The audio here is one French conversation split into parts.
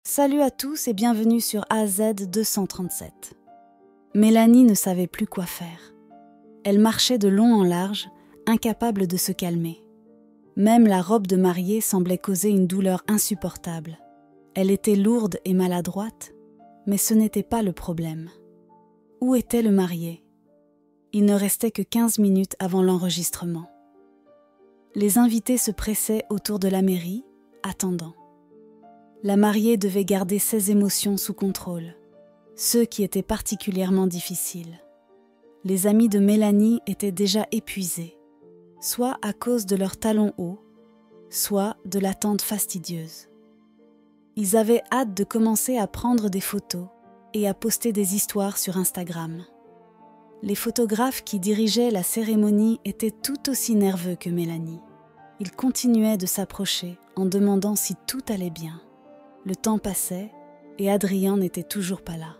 Salut à tous et bienvenue sur AZ 237. Mélanie ne savait plus quoi faire. Elle marchait de long en large, incapable de se calmer. Même la robe de mariée semblait causer une douleur insupportable. Elle était lourde et maladroite, mais ce n'était pas le problème. Où était le marié ? Il ne restait que 15 minutes avant l'enregistrement. Les invités se pressaient autour de la mairie, attendant. La mariée devait garder ses émotions sous contrôle, ce qui était particulièrement difficile. Les amis de Mélanie étaient déjà épuisés, soit à cause de leurs talons hauts, soit de l'attente fastidieuse. Ils avaient hâte de commencer à prendre des photos et à poster des histoires sur Instagram. Les photographes qui dirigeaient la cérémonie étaient tout aussi nerveux que Mélanie. Ils continuaient de s'approcher en demandant si tout allait bien. Le temps passait et Adrien n'était toujours pas là.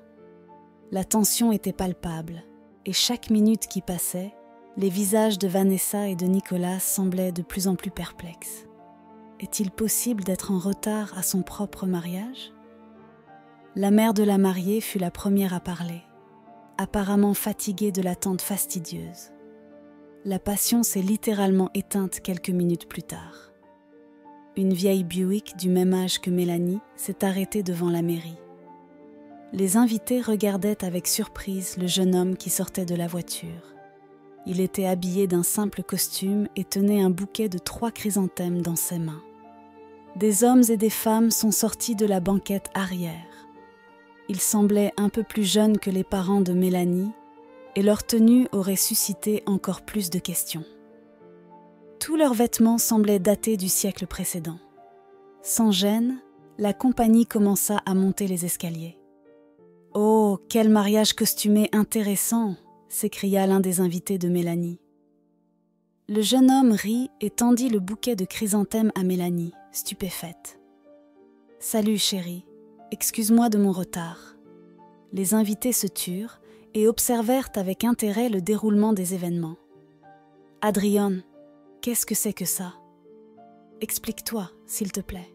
La tension était palpable et chaque minute qui passait, les visages de Vanessa et de Nicolas semblaient de plus en plus perplexes. Est-il possible d'être en retard à son propre mariage ? La mère de la mariée fut la première à parler, apparemment fatiguée de l'attente fastidieuse. La passion s'est littéralement éteinte quelques minutes plus tard. Une vieille Buick du même âge que Mélanie s'est arrêtée devant la mairie. Les invités regardaient avec surprise le jeune homme qui sortait de la voiture. Il était habillé d'un simple costume et tenait un bouquet de 3 chrysanthèmes dans ses mains. Des hommes et des femmes sont sortis de la banquette arrière. Ils semblaient un peu plus jeunes que les parents de Mélanie et leur tenue aurait suscité encore plus de questions. Tous leurs vêtements semblaient dater du siècle précédent. Sans gêne, la compagnie commença à monter les escaliers. « Oh, quel mariage costumé intéressant !» s'écria l'un des invités de Mélanie. Le jeune homme rit et tendit le bouquet de chrysanthèmes à Mélanie, stupéfaite. « Salut chérie, excuse-moi de mon retard. » Les invités se turent et observèrent avec intérêt le déroulement des événements. « Adrien, qu'est-ce que c'est que ça ? Explique-toi, s'il te plaît.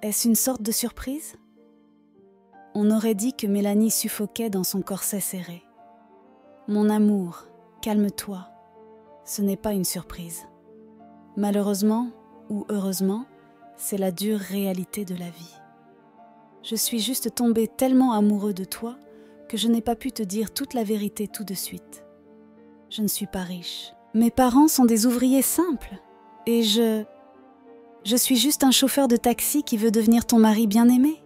Est-ce une sorte de surprise ? » On aurait dit que Mélanie suffoquait dans son corset serré. « Mon amour, calme-toi. Ce n'est pas une surprise. Malheureusement, ou heureusement, c'est la dure réalité de la vie. Je suis juste tombé tellement amoureux de toi que je n'ai pas pu te dire toute la vérité tout de suite. Je ne suis pas riche. Mes parents sont des ouvriers simples et je suis juste un chauffeur de taxi qui veut devenir ton mari bien-aimé. »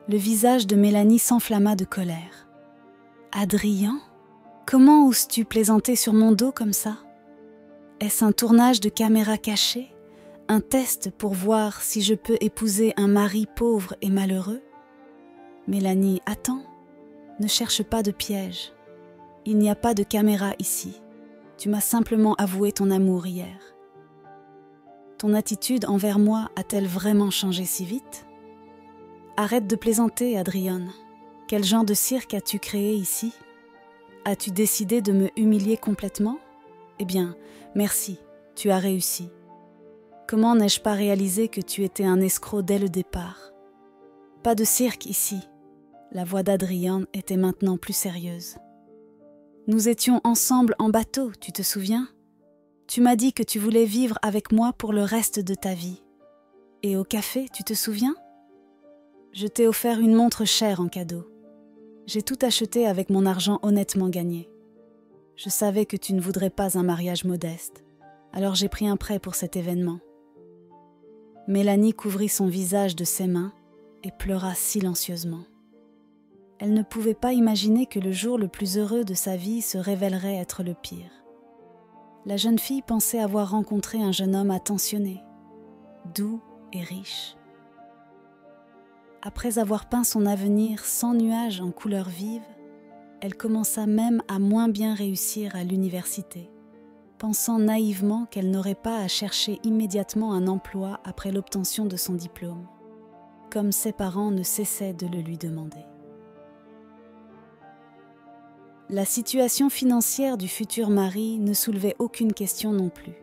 Le visage de Mélanie s'enflamma de colère. « Adrien, comment oses-tu plaisanter sur mon dos comme ça ? Est-ce un tournage de caméra cachée, un test pour voir si je peux épouser un mari pauvre et malheureux ? Mélanie, attends, ne cherche pas de piège. Il n'y a pas de caméra ici. Tu m'as simplement avoué ton amour hier. Ton attitude envers moi a-t-elle vraiment changé si vite ? Arrête de plaisanter, Adrien. Quel genre de cirque as-tu créé ici ? As-tu décidé de me humilier complètement ? Eh bien, merci, tu as réussi. Comment n'ai-je pas réalisé que tu étais un escroc dès le départ ? Pas de cirque ici. La voix d'Adrien était maintenant plus sérieuse. Nous étions ensemble en bateau, tu te souviens ? Tu m'as dit que tu voulais vivre avec moi pour le reste de ta vie. Et au café, tu te souviens ? Je t'ai offert une montre chère en cadeau. J'ai tout acheté avec mon argent honnêtement gagné. Je savais que tu ne voudrais pas un mariage modeste, alors j'ai pris un prêt pour cet événement. Mélanie couvrit son visage de ses mains et pleura silencieusement. Elle ne pouvait pas imaginer que le jour le plus heureux de sa vie se révélerait être le pire. La jeune fille pensait avoir rencontré un jeune homme attentionné, doux et riche. Après avoir peint son avenir sans nuages en couleurs vives, elle commença même à moins bien réussir à l'université, pensant naïvement qu'elle n'aurait pas à chercher immédiatement un emploi après l'obtention de son diplôme, comme ses parents ne cessaient de le lui demander. La situation financière du futur mari ne soulevait aucune question non plus.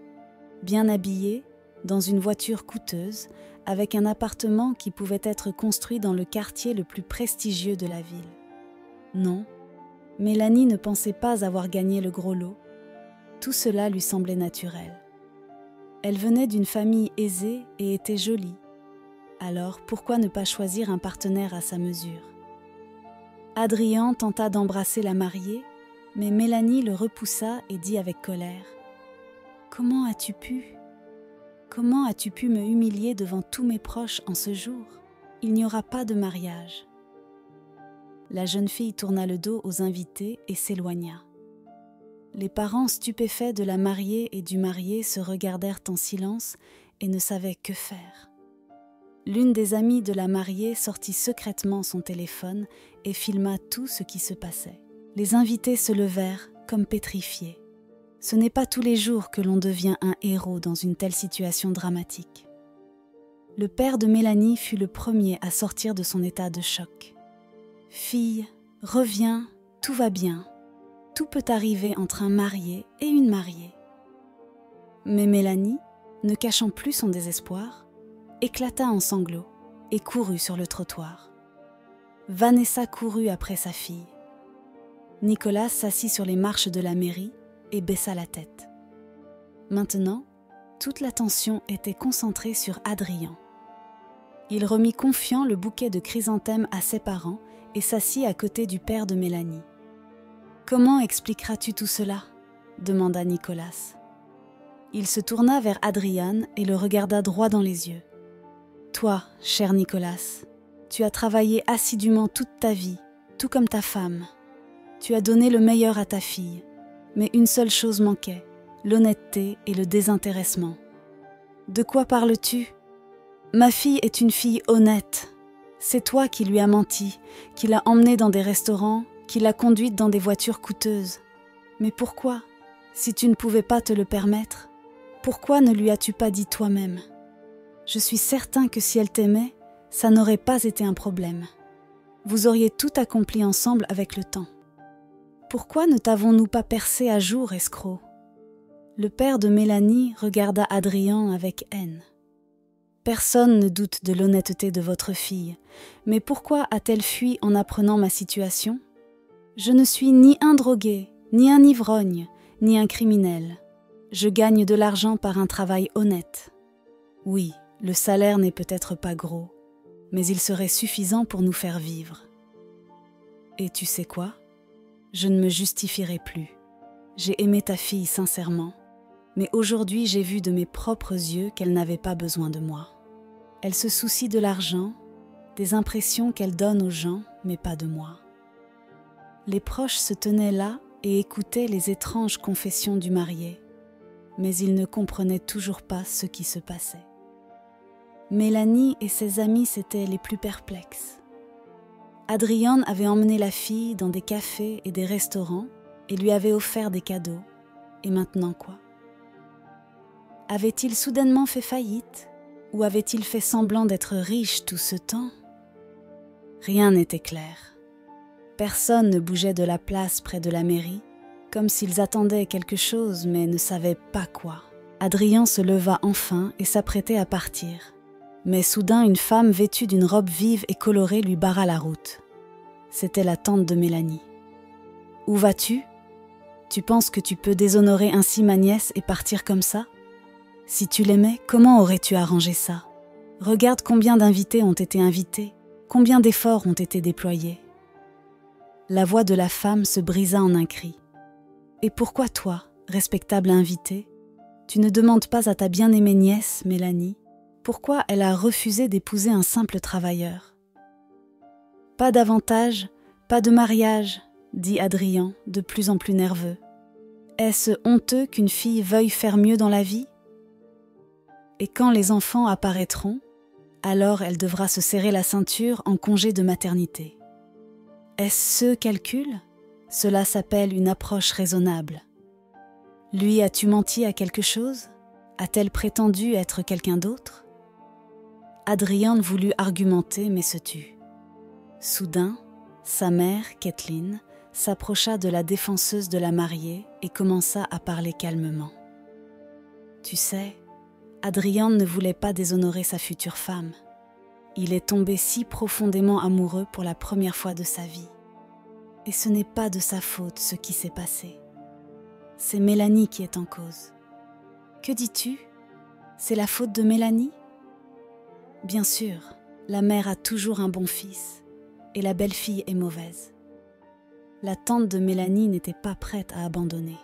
Bien habillé, dans une voiture coûteuse, avec un appartement qui pouvait être construit dans le quartier le plus prestigieux de la ville. Non, Mélanie ne pensait pas avoir gagné le gros lot. Tout cela lui semblait naturel. Elle venait d'une famille aisée et était jolie. Alors, pourquoi ne pas choisir un partenaire à sa mesure? Adrien tenta d'embrasser la mariée, mais Mélanie le repoussa et dit avec colère : « Comment as-tu pu ? Comment as-tu pu me humilier devant tous mes proches en ce jour ? Il n'y aura pas de mariage. » La jeune fille tourna le dos aux invités et s'éloigna. Les parents stupéfaits de la mariée et du marié se regardèrent en silence et ne savaient que faire. L'une des amies de la mariée sortit secrètement son téléphone et filma tout ce qui se passait. Les invités se levèrent comme pétrifiés. Ce n'est pas tous les jours que l'on devient un héros dans une telle situation dramatique. Le père de Mélanie fut le premier à sortir de son état de choc. « Fille, reviens, tout va bien. Tout peut arriver entre un marié et une mariée. » Mais Mélanie, ne cachant plus son désespoir, éclata en sanglots et courut sur le trottoir. Vanessa courut après sa fille. Nicolas s'assit sur les marches de la mairie et baissa la tête. Maintenant, toute l'attention était concentrée sur Adrien. Il remit confiant le bouquet de chrysanthèmes à ses parents et s'assit à côté du père de Mélanie. « Comment expliqueras-tu tout cela ?» demanda Nicolas. Il se tourna vers Adrien et le regarda droit dans les yeux. « Toi, cher Nicolas, tu as travaillé assidûment toute ta vie, tout comme ta femme. Tu as donné le meilleur à ta fille, mais une seule chose manquait, l'honnêteté et le désintéressement. De quoi parles-tu ? Ma fille est une fille honnête. C'est toi qui lui as menti, qui l'as emmenée dans des restaurants, qui l'as conduite dans des voitures coûteuses. Mais pourquoi, si tu ne pouvais pas te le permettre, pourquoi ne lui as-tu pas dit toi-même ? Je suis certain que si elle t'aimait, ça n'aurait pas été un problème. Vous auriez tout accompli ensemble avec le temps. Pourquoi ne t'avons-nous pas percé à jour, escroc ? » Le père de Mélanie regarda Adrien avec haine. « Personne ne doute de l'honnêteté de votre fille, mais pourquoi a-t-elle fui en apprenant ma situation ? Je ne suis ni un drogué, ni un ivrogne, ni un criminel. Je gagne de l'argent par un travail honnête. Oui, le salaire n'est peut-être pas gros, mais il serait suffisant pour nous faire vivre. Et tu sais quoi ? Je ne me justifierai plus. J'ai aimé ta fille sincèrement, mais aujourd'hui j'ai vu de mes propres yeux qu'elle n'avait pas besoin de moi. Elle se soucie de l'argent, des impressions qu'elle donne aux gens, mais pas de moi. » Les proches se tenaient là et écoutaient les étranges confessions du marié, mais ils ne comprenaient toujours pas ce qui se passait. Mélanie et ses amis s'étaient les plus perplexes. Adrien avait emmené la fille dans des cafés et des restaurants et lui avait offert des cadeaux. Et maintenant quoi ? Avait-il soudainement fait faillite ? Ou avait-il fait semblant d'être riche tout ce temps ? Rien n'était clair. Personne ne bougeait de la place près de la mairie, comme s'ils attendaient quelque chose mais ne savaient pas quoi. Adrien se leva enfin et s'apprêtait à partir. Mais soudain, une femme vêtue d'une robe vive et colorée lui barra la route. C'était la tante de Mélanie. « Où vas-tu ? Tu penses que tu peux déshonorer ainsi ma nièce et partir comme ça ? Si tu l'aimais, comment aurais-tu arrangé ça ? Regarde combien d'invités ont été invités, combien d'efforts ont été déployés. » La voix de la femme se brisa en un cri. « Et pourquoi toi, respectable invité, tu ne demandes pas à ta bien-aimée nièce, Mélanie, pourquoi elle a refusé d'épouser un simple travailleur ? » « Pas d'avantage, pas de mariage, » dit Adrien, de plus en plus nerveux. « Est-ce honteux qu'une fille veuille faire mieux dans la vie ? Et quand les enfants apparaîtront, alors elle devra se serrer la ceinture en congé de maternité. Est-ce ce calcul ? Cela s'appelle une approche raisonnable. Lui, as-tu menti à quelque chose ? A-t-elle prétendu être quelqu'un d'autre ? Adrien voulut argumenter mais se tut. Soudain, sa mère, Kathleen, s'approcha de la défenseuse de la mariée et commença à parler calmement. « Tu sais, Adrien ne voulait pas déshonorer sa future femme. Il est tombé si profondément amoureux pour la première fois de sa vie. Et ce n'est pas de sa faute ce qui s'est passé. C'est Mélanie qui est en cause. Que dis-tu? C'est la faute de Mélanie? Bien sûr, la mère a toujours un bon fils et la belle-fille est mauvaise. La tante de Mélanie n'était pas prête à abandonner.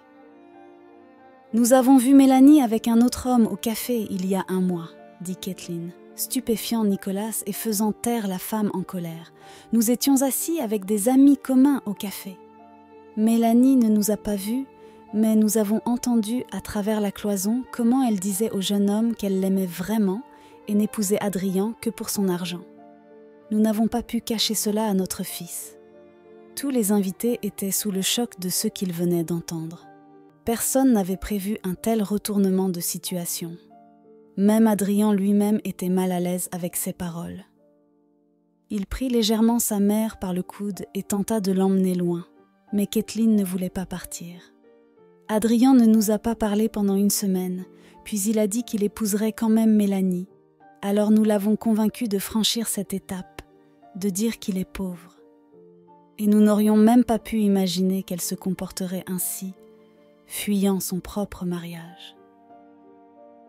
Nous avons vu Mélanie avec un autre homme au café il y a 1 mois, dit Kathleen, stupéfiant Nicolas et faisant taire la femme en colère. Nous étions assis avec des amis communs au café. Mélanie ne nous a pas vus, mais nous avons entendu à travers la cloison comment elle disait au jeune homme qu'elle l'aimait vraiment et n'épousait Adrien que pour son argent. Nous n'avons pas pu cacher cela à notre fils. Tous les invités étaient sous le choc de ce qu'ils venaient d'entendre. Personne n'avait prévu un tel retournement de situation. Même Adrien lui-même était mal à l'aise avec ses paroles. Il prit légèrement sa mère par le coude et tenta de l'emmener loin, mais Kathleen ne voulait pas partir. Adrien ne nous a pas parlé pendant 1 semaine, puis il a dit qu'il épouserait quand même Mélanie. Alors nous l'avons convaincu de franchir cette étape, de dire qu'il est pauvre. Et nous n'aurions même pas pu imaginer qu'elle se comporterait ainsi, fuyant son propre mariage.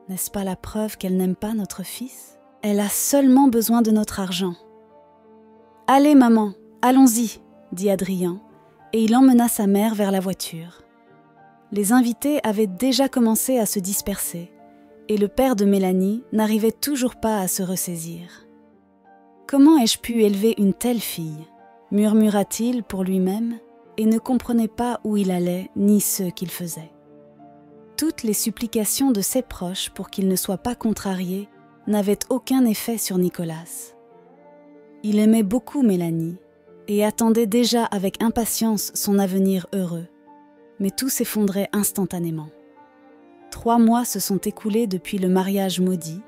N'est-ce pas la preuve qu'elle n'aime pas notre fils? Elle a seulement besoin de notre argent. « Allez maman, allons-y » dit Adrien, et il emmena sa mère vers la voiture. Les invités avaient déjà commencé à se disperser, et le père de Mélanie n'arrivait toujours pas à se ressaisir. « Comment ai-je pu élever une telle fille ?» murmura-t-il pour lui-même, et ne comprenait pas où il allait ni ce qu'il faisait. Toutes les supplications de ses proches pour qu'il ne soit pas contrarié n'avaient aucun effet sur Nicolas. Il aimait beaucoup Mélanie et attendait déjà avec impatience son avenir heureux, mais tout s'effondrait instantanément. 3 mois se sont écoulés depuis le mariage maudit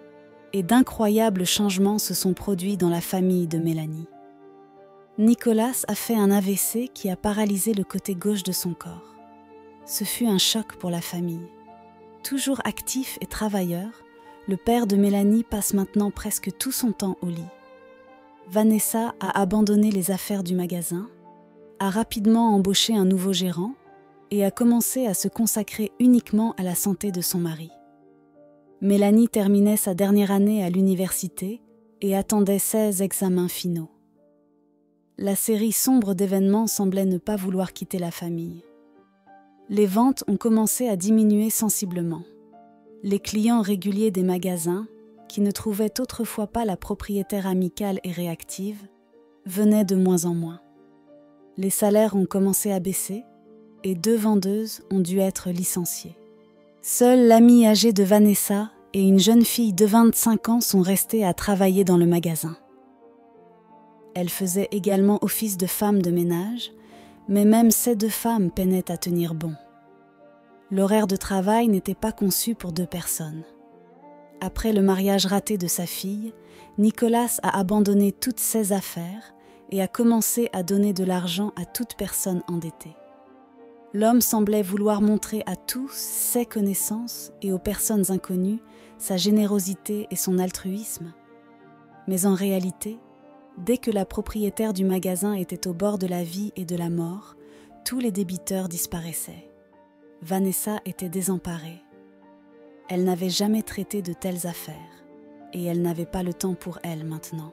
et d'incroyables changements se sont produits dans la famille de Mélanie. Nicolas a fait un AVC qui a paralysé le côté gauche de son corps. Ce fut un choc pour la famille. Toujours actif et travailleur, le père de Mélanie passe maintenant presque tout son temps au lit. Vanessa a abandonné les affaires du magasin, a rapidement embauché un nouveau gérant et a commencé à se consacrer uniquement à la santé de son mari. Mélanie terminait sa dernière année à l'université et attendait 16 examens finaux. La série sombre d'événements semblait ne pas vouloir quitter la famille. Les ventes ont commencé à diminuer sensiblement. Les clients réguliers des magasins, qui ne trouvaient autrefois pas la propriétaire amicale et réactive, venaient de moins en moins. Les salaires ont commencé à baisser et 2 vendeuses ont dû être licenciées. Seule l'amie âgée de Vanessa et une jeune fille de 25 ans sont restées à travailler dans le magasin. Elle faisait également office de femme de ménage, mais même ces 2 femmes peinaient à tenir bon. L'horaire de travail n'était pas conçu pour 2 personnes. Après le mariage raté de sa fille, Nicolas a abandonné toutes ses affaires et a commencé à donner de l'argent à toute personne endettée. L'homme semblait vouloir montrer à tous ses connaissances et aux personnes inconnues sa générosité et son altruisme. Mais en réalité, dès que la propriétaire du magasin était au bord de la vie et de la mort, tous les débiteurs disparaissaient. Vanessa était désemparée. Elle n'avait jamais traité de telles affaires, et elle n'avait pas le temps pour elle maintenant.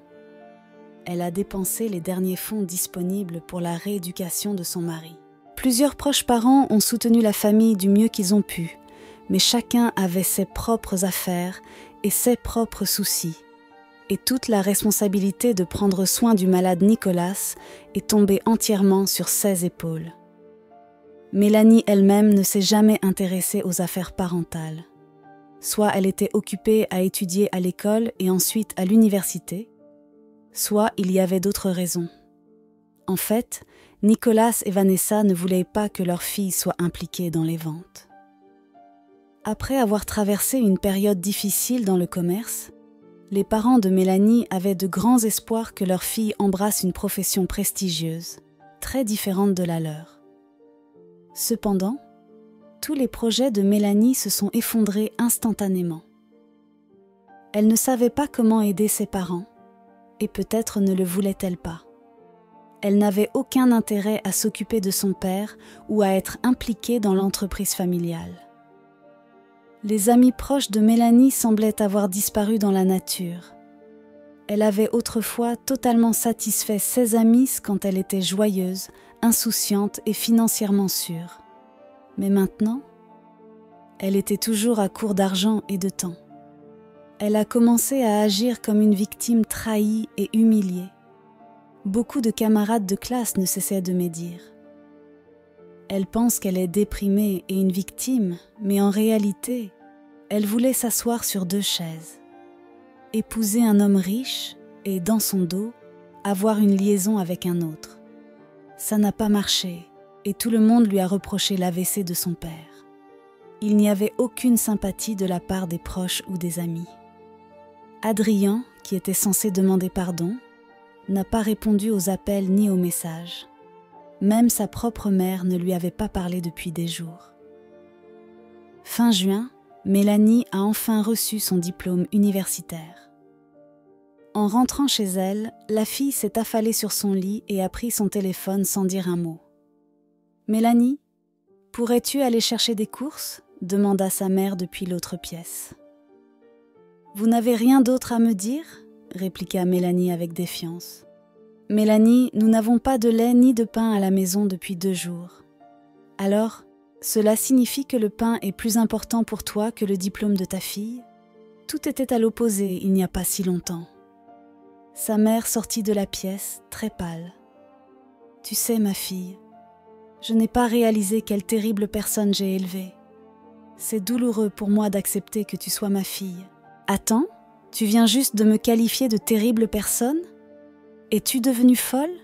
Elle a dépensé les derniers fonds disponibles pour la rééducation de son mari. Plusieurs proches parents ont soutenu la famille du mieux qu'ils ont pu, mais chacun avait ses propres affaires et ses propres soucis. Et toute la responsabilité de prendre soin du malade Nicolas est tombée entièrement sur ses épaules. Mélanie elle-même ne s'est jamais intéressée aux affaires parentales. Soit elle était occupée à étudier à l'école et ensuite à l'université, soit il y avait d'autres raisons. En fait, Nicolas et Vanessa ne voulaient pas que leur fille soit impliquée dans les ventes. Après avoir traversé une période difficile dans le commerce, les parents de Mélanie avaient de grands espoirs que leur fille embrasse une profession prestigieuse, très différente de la leur. Cependant, tous les projets de Mélanie se sont effondrés instantanément. Elle ne savait pas comment aider ses parents, et peut-être ne le voulait-elle pas. Elle n'avait aucun intérêt à s'occuper de son père ou à être impliquée dans l'entreprise familiale. Les amis proches de Mélanie semblaient avoir disparu dans la nature. Elle avait autrefois totalement satisfait ses amis quand elle était joyeuse, insouciante et financièrement sûre. Mais maintenant, elle était toujours à court d'argent et de temps. Elle a commencé à agir comme une victime trahie et humiliée. Beaucoup de camarades de classe ne cessaient de médire. Elle pense qu'elle est déprimée et une victime, mais en réalité, elle voulait s'asseoir sur 2 chaises. Épouser un homme riche et, dans son dos, avoir une liaison avec un autre. Ça n'a pas marché et tout le monde lui a reproché l'AVC de son père. Il n'y avait aucune sympathie de la part des proches ou des amis. Adrien, qui était censé demander pardon, n'a pas répondu aux appels ni aux messages. Même sa propre mère ne lui avait pas parlé depuis des jours. Fin juin, Mélanie a enfin reçu son diplôme universitaire. En rentrant chez elle, la fille s'est affalée sur son lit et a pris son téléphone sans dire un mot. « Mélanie, pourrais-tu aller chercher des courses ?» demanda sa mère depuis l'autre pièce. « Vous n'avez rien d'autre à me dire ?» répliqua Mélanie avec défiance. « Mélanie, nous n'avons pas de lait ni de pain à la maison depuis 2 jours. Alors, cela signifie que le pain est plus important pour toi que le diplôme de ta fille ? Tout était à l'opposé il n'y a pas si longtemps. » Sa mère sortit de la pièce, très pâle. « Tu sais, ma fille, je n'ai pas réalisé quelle terrible personne j'ai élevée. C'est douloureux pour moi d'accepter que tu sois ma fille. Attends, tu viens juste de me qualifier de terrible personne ? Es-tu devenue folle ?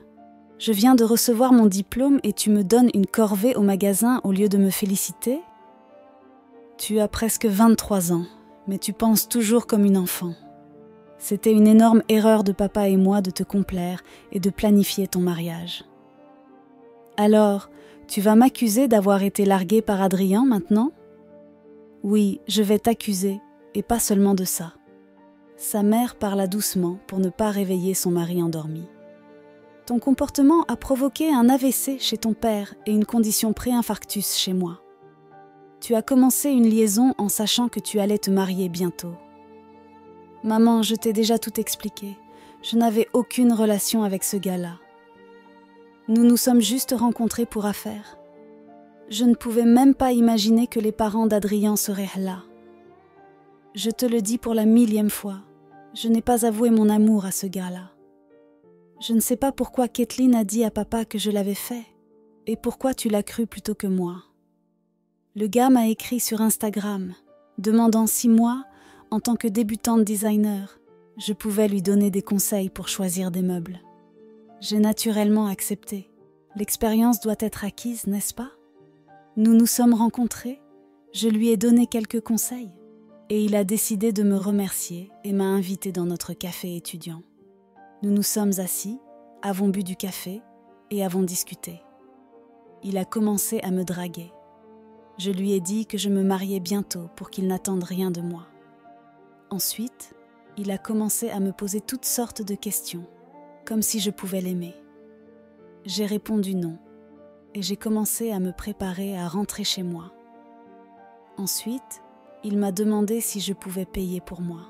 Je viens de recevoir mon diplôme et tu me donnes une corvée au magasin au lieu de me féliciter ? Tu as presque 23 ans, mais tu penses toujours comme une enfant. C'était une énorme erreur de papa et moi de te complaire et de planifier ton mariage. Alors, tu vas m'accuser d'avoir été larguée par Adrien maintenant ? Oui, je vais t'accuser, et pas seulement de ça. » Sa mère parla doucement pour ne pas réveiller son mari endormi. « Ton comportement a provoqué un AVC chez ton père et une condition pré-infarctus chez moi. Tu as commencé une liaison en sachant que tu allais te marier bientôt. Maman, je t'ai déjà tout expliqué. Je n'avais aucune relation avec ce gars-là. Nous nous sommes juste rencontrés pour affaires. Je ne pouvais même pas imaginer que les parents d'Adrien seraient là. Je te le dis pour la 1000e fois, je n'ai pas avoué mon amour à ce gars-là. Je ne sais pas pourquoi Kathleen a dit à papa que je l'avais fait, et pourquoi tu l'as cru plutôt que moi. Le gars m'a écrit sur Instagram, demandant si moi, en tant que débutante designer, je pouvais lui donner des conseils pour choisir des meubles. J'ai naturellement accepté. L'expérience doit être acquise, n'est-ce pas ? Nous nous sommes rencontrés, je lui ai donné quelques conseils, et il a décidé de me remercier et m'a invité dans notre café étudiant. Nous nous sommes assis, avons bu du café et avons discuté. Il a commencé à me draguer. Je lui ai dit que je me mariais bientôt pour qu'il n'attende rien de moi. Ensuite, il a commencé à me poser toutes sortes de questions, comme si je pouvais l'aimer. J'ai répondu non, et j'ai commencé à me préparer à rentrer chez moi. Ensuite, il m'a demandé si je pouvais payer pour moi.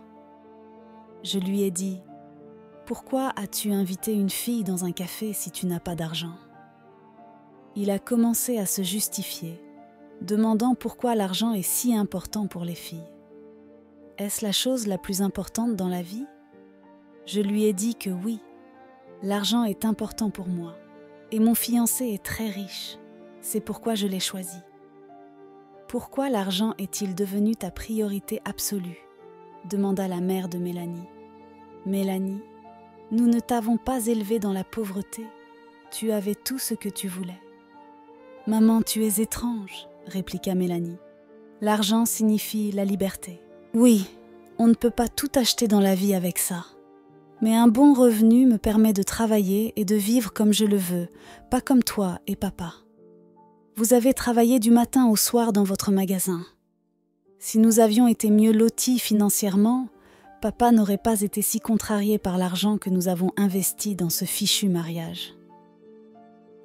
Je lui ai dit « Pourquoi as-tu invité une fille dans un café si tu n'as pas d'argent ?» Il a commencé à se justifier, demandant pourquoi l'argent est si important pour les filles. Est-ce la chose la plus importante dans la vie ? Je lui ai dit que oui, l'argent est important pour moi et mon fiancé est très riche, c'est pourquoi je l'ai choisi. Pourquoi l'argent est-il devenu ta priorité absolue ? Demanda la mère de Mélanie. Mélanie, nous ne t'avons pas élevée dans la pauvreté, tu avais tout ce que tu voulais. Maman, tu es étrange, répliqua Mélanie. L'argent signifie la liberté. Oui, on ne peut pas tout acheter dans la vie avec ça. Mais un bon revenu me permet de travailler et de vivre comme je le veux, pas comme toi et papa. Vous avez travaillé du matin au soir dans votre magasin. Si nous avions été mieux lotis financièrement, papa n'aurait pas été si contrarié par l'argent que nous avons investi dans ce fichu mariage.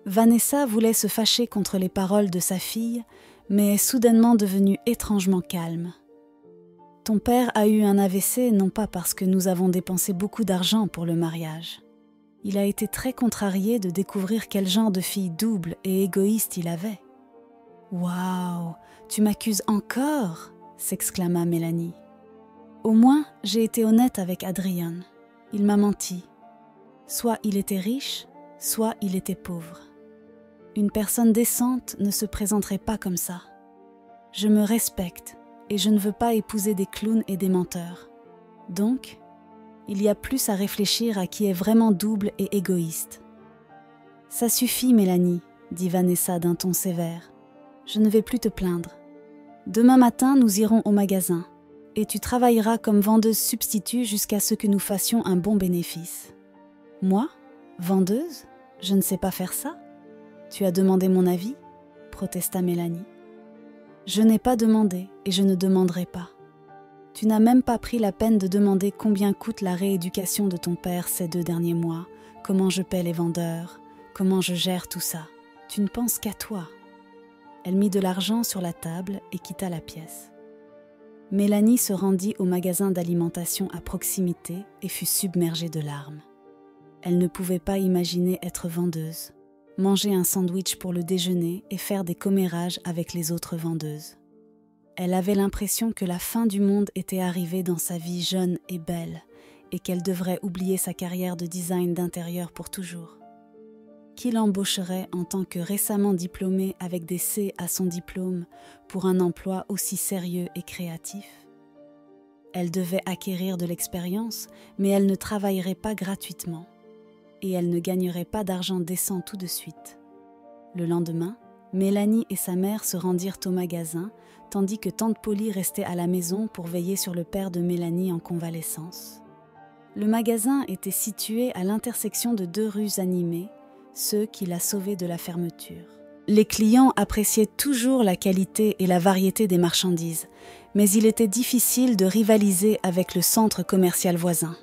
Vanessa voulait se fâcher contre les paroles de sa fille, mais est soudainement devenue étrangement calme. Ton père a eu un AVC non pas parce que nous avons dépensé beaucoup d'argent pour le mariage. Il a été très contrarié de découvrir quel genre de fille double et égoïste il avait. « Waouh, tu m'accuses encore !» s'exclama Mélanie. « Au moins, j'ai été honnête avec Adrian. Il m'a menti. Soit il était riche, soit il était pauvre. Une personne décente ne se présenterait pas comme ça. Je me respecte et je ne veux pas épouser des clowns et des menteurs. Donc, il y a plus à réfléchir à qui est vraiment double et égoïste. »« Ça suffit, Mélanie, » dit Vanessa d'un ton sévère. « Je ne vais plus te plaindre. Demain matin, nous irons au magasin et tu travailleras comme vendeuse substitut jusqu'à ce que nous fassions un bon bénéfice. »« Moi ? Vendeuse ? Je ne sais pas faire ça. » « Tu as demandé mon avis ?» protesta Mélanie. « Je n'ai pas demandé et je ne demanderai pas. Tu n'as même pas pris la peine de demander combien coûte la rééducation de ton père ces 2 derniers mois, comment je paie les vendeurs, comment je gère tout ça. Tu ne penses qu'à toi. » Elle mit de l'argent sur la table et quitta la pièce. Mélanie se rendit au magasin d'alimentation à proximité et fut submergée de larmes. Elle ne pouvait pas imaginer être vendeuse, manger un sandwich pour le déjeuner et faire des commérages avec les autres vendeuses. Elle avait l'impression que la fin du monde était arrivée dans sa vie jeune et belle et qu'elle devrait oublier sa carrière de design d'intérieur pour toujours. Qui l'embaucherait en tant que récemment diplômée avec des C à son diplôme pour un emploi aussi sérieux et créatif ? Elle devait acquérir de l'expérience, mais elle ne travaillerait pas gratuitement. Et elle ne gagnerait pas d'argent décent tout de suite. Le lendemain, Mélanie et sa mère se rendirent au magasin, tandis que tante Polly restait à la maison pour veiller sur le père de Mélanie en convalescence. Le magasin était situé à l'intersection de 2 rues animées, ceux qui la sauvaient de la fermeture. Les clients appréciaient toujours la qualité et la variété des marchandises, mais il était difficile de rivaliser avec le centre commercial voisin.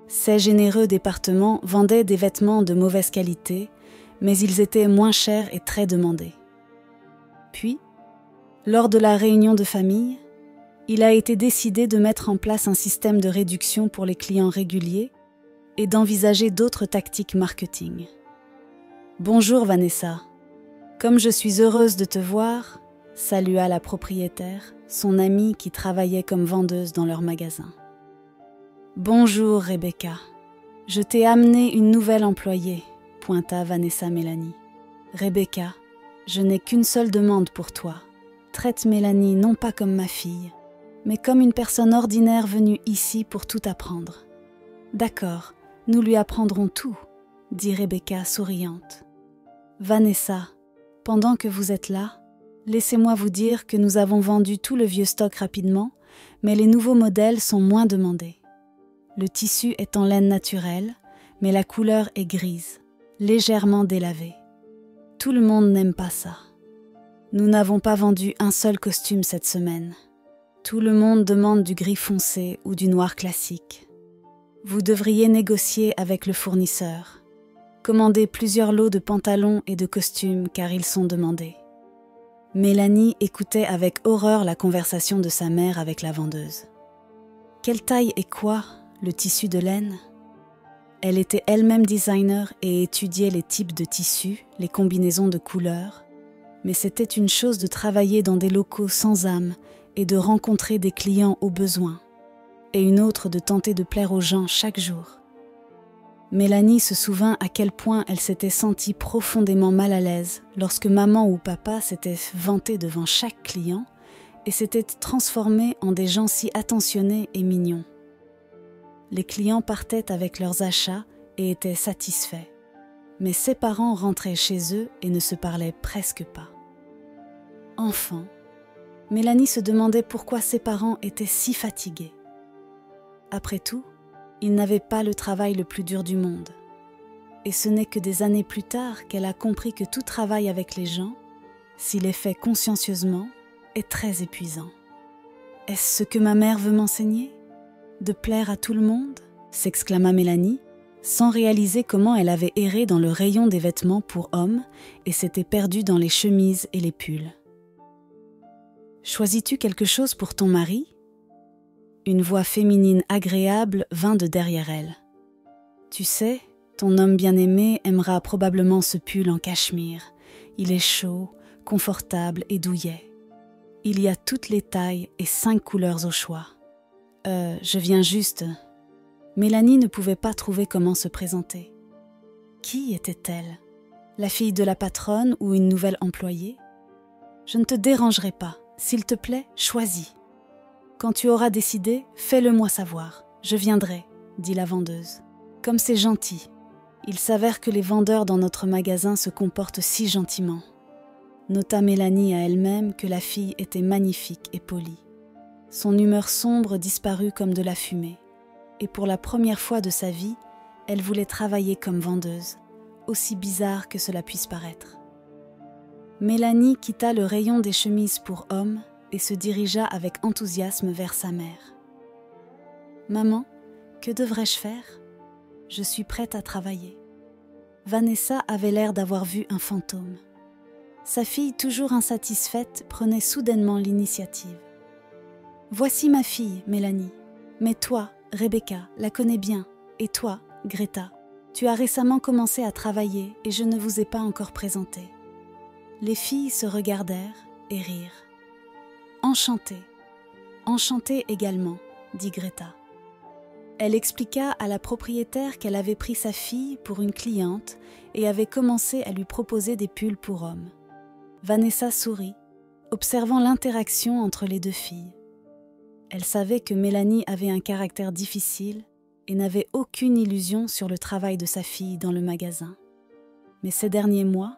Ces généreux départements vendaient des vêtements de mauvaise qualité, mais ils étaient moins chers et très demandés. Puis, lors de la réunion de famille, il a été décidé de mettre en place un système de réduction pour les clients réguliers et d'envisager d'autres tactiques marketing. « Bonjour Vanessa, comme je suis heureuse de te voir », salua la propriétaire, son amie qui travaillait comme vendeuse dans leur magasin. « Bonjour Rebecca, je t'ai amené une nouvelle employée, » pointa Vanessa Mélanie. « Rebecca, je n'ai qu'une seule demande pour toi. Traite Mélanie non pas comme ma fille, mais comme une personne ordinaire venue ici pour tout apprendre. »« D'accord, nous lui apprendrons tout, » dit Rebecca souriante. « Vanessa, pendant que vous êtes là, laissez-moi vous dire que nous avons vendu tout le vieux stock rapidement, mais les nouveaux modèles sont moins demandés. Le tissu est en laine naturelle, mais la couleur est grise, légèrement délavée. Tout le monde n'aime pas ça. Nous n'avons pas vendu un seul costume cette semaine. Tout le monde demande du gris foncé ou du noir classique. Vous devriez négocier avec le fournisseur. Commandez plusieurs lots de pantalons et de costumes car ils sont demandés. » Mélanie écoutait avec horreur la conversation de sa mère avec la vendeuse. Quelle taille et quoi ? Le tissu de laine. Elle était elle-même designer et étudiait les types de tissus, les combinaisons de couleurs. Mais c'était une chose de travailler dans des locaux sans âme et de rencontrer des clients au besoin, et une autre de tenter de plaire aux gens chaque jour. Mélanie se souvint à quel point elle s'était sentie profondément mal à l'aise lorsque maman ou papa s'étaient vantés devant chaque client et s'étaient transformés en des gens si attentionnés et mignons. Les clients partaient avec leurs achats et étaient satisfaits. Mais ses parents rentraient chez eux et ne se parlaient presque pas. Enfant, Mélanie se demandait pourquoi ses parents étaient si fatigués. Après tout, ils n'avaient pas le travail le plus dur du monde. Et ce n'est que des années plus tard qu'elle a compris que tout travail avec les gens, s'il est fait consciencieusement, est très épuisant. Est-ce ce que ma mère veut m'enseigner ? De plaire à tout le monde ?» s'exclama Mélanie, sans réaliser comment elle avait erré dans le rayon des vêtements pour hommes et s'était perdue dans les chemises et les pulls. « Choisis-tu quelque chose pour ton mari ?» Une voix féminine agréable vint de derrière elle. « Tu sais, ton homme bien-aimé aimera probablement ce pull en cachemire. Il est chaud, confortable et douillet. Il y a toutes les tailles et 5 couleurs au choix. Je viens juste... » Mélanie ne pouvait pas trouver comment se présenter. Qui était-elle? La fille de la patronne ou une nouvelle employée? « Je ne te dérangerai pas. S'il te plaît, choisis. Quand tu auras décidé, fais-le-moi savoir. Je viendrai, » dit la vendeuse. « Comme c'est gentil. Il s'avère que les vendeurs dans notre magasin se comportent si gentiment. » Nota Mélanie à elle-même que la fille était magnifique et polie. Son humeur sombre disparut comme de la fumée. Et pour la première fois de sa vie, elle voulait travailler comme vendeuse, aussi bizarre que cela puisse paraître. Mélanie quitta le rayon des chemises pour hommes et se dirigea avec enthousiasme vers sa mère. « Maman, que devrais-je faire ? Je suis prête à travailler. » Vanessa avait l'air d'avoir vu un fantôme. Sa fille, toujours insatisfaite, prenait soudainement l'initiative. « Voici ma fille, Mélanie. Mais toi, Rebecca, la connais bien. Et toi, Greta, tu as récemment commencé à travailler et je ne vous ai pas encore présenté. » Les filles se regardèrent et rirent. « Enchantée. Enchantée également, » dit Greta. Elle expliqua à la propriétaire qu'elle avait pris sa fille pour une cliente et avait commencé à lui proposer des pulls pour hommes. Vanessa sourit, observant l'interaction entre les deux filles. Elle savait que Mélanie avait un caractère difficile et n'avait aucune illusion sur le travail de sa fille dans le magasin. Mais ces derniers mois,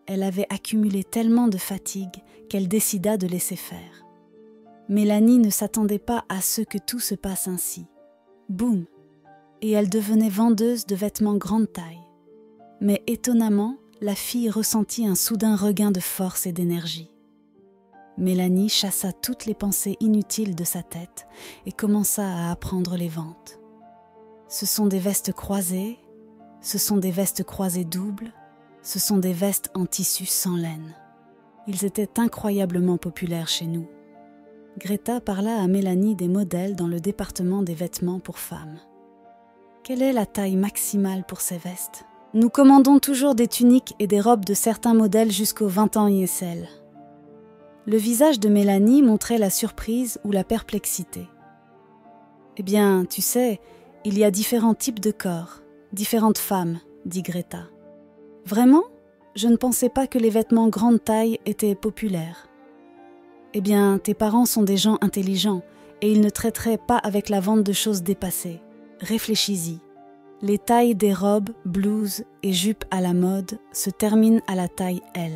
elle avait accumulé tellement de fatigue qu'elle décida de laisser faire. Mélanie ne s'attendait pas à ce que tout se passe ainsi. Boum! Et elle devenait vendeuse de vêtements grande taille. Mais étonnamment, la fille ressentit un soudain regain de force et d'énergie. Mélanie chassa toutes les pensées inutiles de sa tête et commença à apprendre les ventes. Ce sont des vestes croisées, ce sont des vestes croisées doubles, ce sont des vestes en tissu sans laine. Ils étaient incroyablement populaires chez nous. Greta parla à Mélanie des modèles dans le département des vêtements pour femmes. Quelle est la taille maximale pour ces vestes? Nous commandons toujours des tuniques et des robes de certains modèles jusqu'au 20 ans ISL. Le visage de Mélanie montrait la surprise ou la perplexité. « Eh bien, tu sais, il y a différents types de corps, différentes femmes, » dit Greta. « Vraiment ? Je ne pensais pas que les vêtements grande taille étaient populaires. » « Eh bien, tes parents sont des gens intelligents et ils ne traiteraient pas avec la vente de choses dépassées. Réfléchis-y. Les tailles des robes, blouses et jupes à la mode se terminent à la taille L.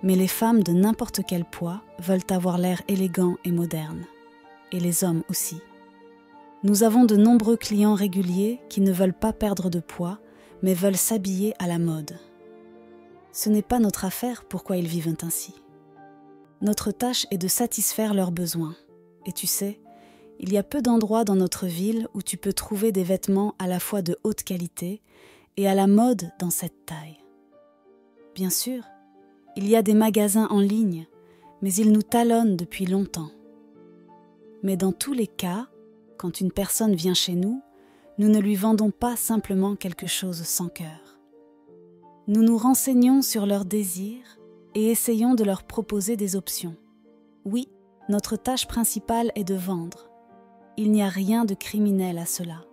Mais les femmes de n'importe quel poids veulent avoir l'air élégant et moderne. Et les hommes aussi. Nous avons de nombreux clients réguliers qui ne veulent pas perdre de poids, mais veulent s'habiller à la mode. Ce n'est pas notre affaire pourquoi ils vivent ainsi. Notre tâche est de satisfaire leurs besoins. Et tu sais, il y a peu d'endroits dans notre ville où tu peux trouver des vêtements à la fois de haute qualité et à la mode dans cette taille. Bien sûr, il y a des magasins en ligne, mais ils nous talonnent depuis longtemps. Mais dans tous les cas, quand une personne vient chez nous, nous ne lui vendons pas simplement quelque chose sans cœur. Nous nous renseignons sur leurs désirs et essayons de leur proposer des options. Oui, notre tâche principale est de vendre. Il n'y a rien de criminel à cela.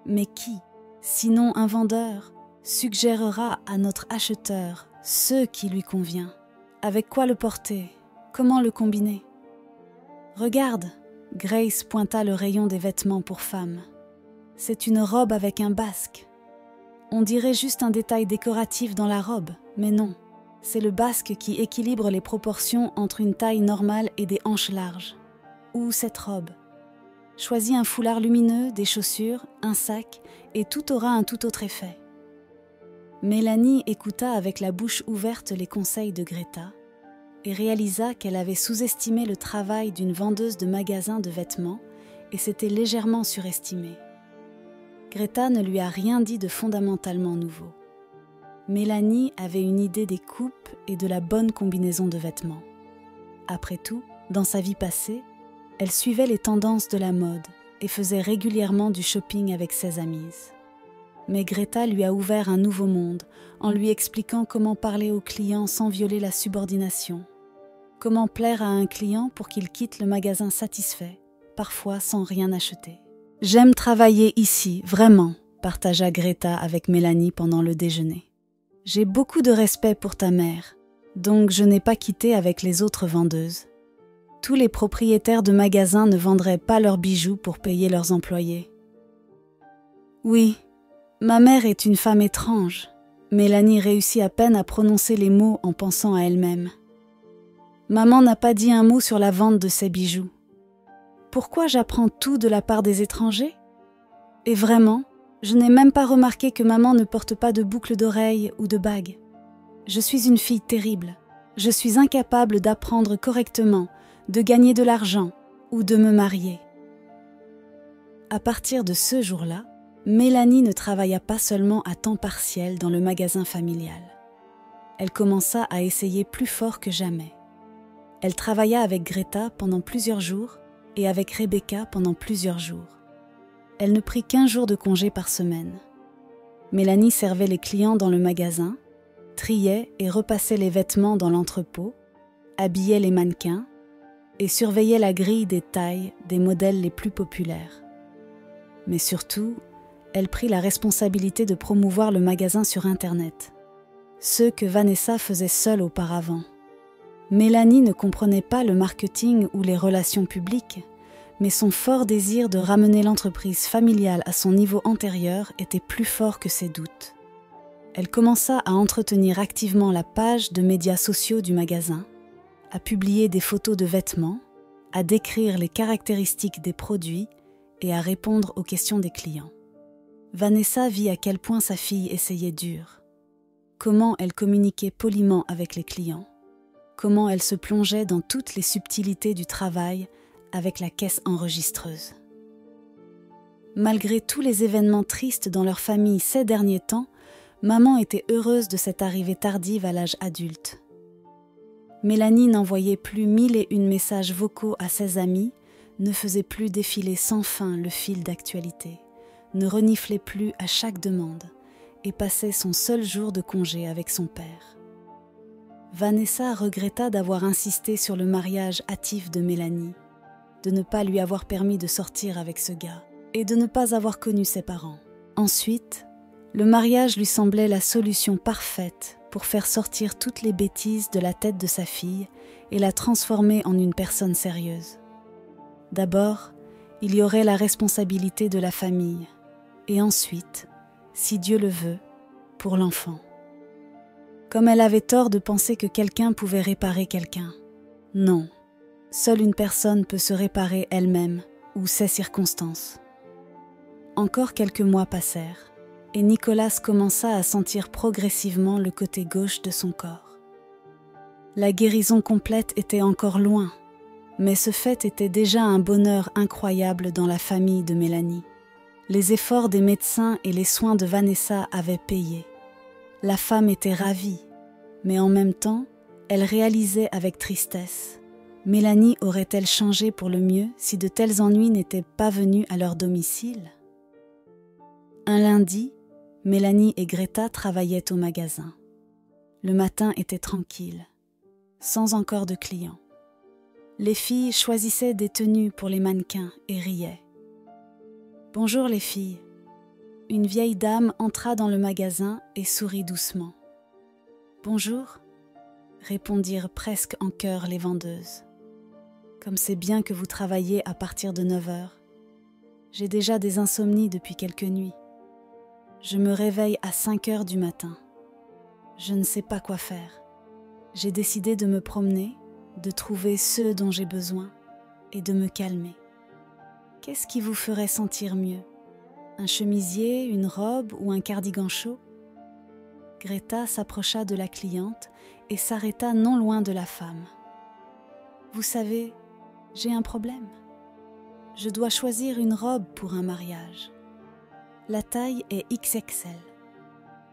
Mais qui, sinon un vendeur, suggérera à notre acheteur ce qui lui convient? Avec quoi le porter? Comment le combiner? Regarde, Grace pointa le rayon des vêtements pour femmes. C'est une robe avec un basque. On dirait juste un détail décoratif dans la robe, mais non. C'est le basque qui équilibre les proportions entre une taille normale et des hanches larges. Ou cette robe. Choisis un foulard lumineux, des chaussures, un sac, et tout aura un tout autre effet. Mélanie écouta avec la bouche ouverte les conseils de Greta et réalisa qu'elle avait sous-estimé le travail d'une vendeuse de magasin de vêtements et s'était légèrement surestimée. Greta ne lui a rien dit de fondamentalement nouveau. Mélanie avait une idée des coupes et de la bonne combinaison de vêtements. Après tout, dans sa vie passée, elle suivait les tendances de la mode et faisait régulièrement du shopping avec ses amies. Mais Greta lui a ouvert un nouveau monde en lui expliquant comment parler aux clients sans violer la subordination, comment plaire à un client pour qu'il quitte le magasin satisfait, parfois sans rien acheter. « J'aime travailler ici, vraiment », partagea Greta avec Mélanie pendant le déjeuner. « J'ai beaucoup de respect pour ta mère, donc je n'ai pas quitté avec les autres vendeuses. Tous les propriétaires de magasins ne vendraient pas leurs bijoux pour payer leurs employés. » Oui, ma mère est une femme étrange. Mélanie réussit à peine à prononcer les mots en pensant à elle-même. Maman n'a pas dit un mot sur la vente de ses bijoux. Pourquoi j'apprends tout de la part des étrangers? Et vraiment, je n'ai même pas remarqué que maman ne porte pas de boucles d'oreilles ou de bagues. Je suis une fille terrible. Je suis incapable d'apprendre correctement, de gagner de l'argent ou de me marier. À partir de ce jour-là, Mélanie ne travailla pas seulement à temps partiel dans le magasin familial. Elle commença à essayer plus fort que jamais. Elle travailla avec Greta pendant plusieurs jours et avec Rebecca pendant plusieurs jours. Elle ne prit qu'1 jour de congé par semaine. Mélanie servait les clients dans le magasin, triait et repassait les vêtements dans l'entrepôt, habillait les mannequins et surveillait la grille des tailles des modèles les plus populaires. Mais surtout, elle prit la responsabilité de promouvoir le magasin sur Internet, ce que Vanessa faisait seule auparavant. Mélanie ne comprenait pas le marketing ou les relations publiques, mais son fort désir de ramener l'entreprise familiale à son niveau antérieur était plus fort que ses doutes. Elle commença à entretenir activement la page de médias sociaux du magasin, à publier des photos de vêtements, à décrire les caractéristiques des produits et à répondre aux questions des clients. Vanessa vit à quel point sa fille essayait dur, comment elle communiquait poliment avec les clients, comment elle se plongeait dans toutes les subtilités du travail avec la caisse enregistreuse. Malgré tous les événements tristes dans leur famille ces derniers temps, maman était heureuse de cette arrivée tardive à l'âge adulte. Mélanie n'envoyait plus 1001 messages vocaux à ses amis, ne faisait plus défiler sans fin le fil d'actualité, ne reniflait plus à chaque demande et passait son seul jour de congé avec son père. Vanessa regretta d'avoir insisté sur le mariage hâtif de Mélanie, de ne pas lui avoir permis de sortir avec ce gars et de ne pas avoir connu ses parents. Ensuite, le mariage lui semblait la solution parfaite pour faire sortir toutes les bêtises de la tête de sa fille et la transformer en une personne sérieuse. D'abord, il y aurait la responsabilité de la famille, et ensuite, si Dieu le veut, pour l'enfant. Comme elle avait tort de penser que quelqu'un pouvait réparer quelqu'un. Non, seule une personne peut se réparer elle-même ou ses circonstances. Encore quelques mois passèrent, et Nicolas commença à sentir progressivement le côté gauche de son corps. La guérison complète était encore loin, mais ce fait était déjà un bonheur incroyable dans la famille de Mélanie. Les efforts des médecins et les soins de Vanessa avaient payé. La femme était ravie, mais en même temps, elle réalisait avec tristesse. Mélanie aurait-elle changé pour le mieux si de tels ennuis n'étaient pas venus à leur domicile? Un lundi, Mélanie et Greta travaillaient au magasin. Le matin était tranquille, sans encore de clients. Les filles choisissaient des tenues pour les mannequins et riaient. « Bonjour les filles !» Une vieille dame entra dans le magasin et sourit doucement. « Bonjour !» répondirent presque en chœur les vendeuses. « Comme c'est bien que vous travaillez à partir de 9 heures. J'ai déjà des insomnies depuis quelques nuits. Je me réveille à 5 heures du matin. Je ne sais pas quoi faire. J'ai décidé de me promener, de trouver ce dont j'ai besoin et de me calmer. Qu'est-ce qui vous ferait sentir mieux ? Un chemisier, une robe ou un cardigan chaud ? » Greta s'approcha de la cliente et s'arrêta non loin de la femme. « Vous savez, j'ai un problème. Je dois choisir une robe pour un mariage. La taille est XXL.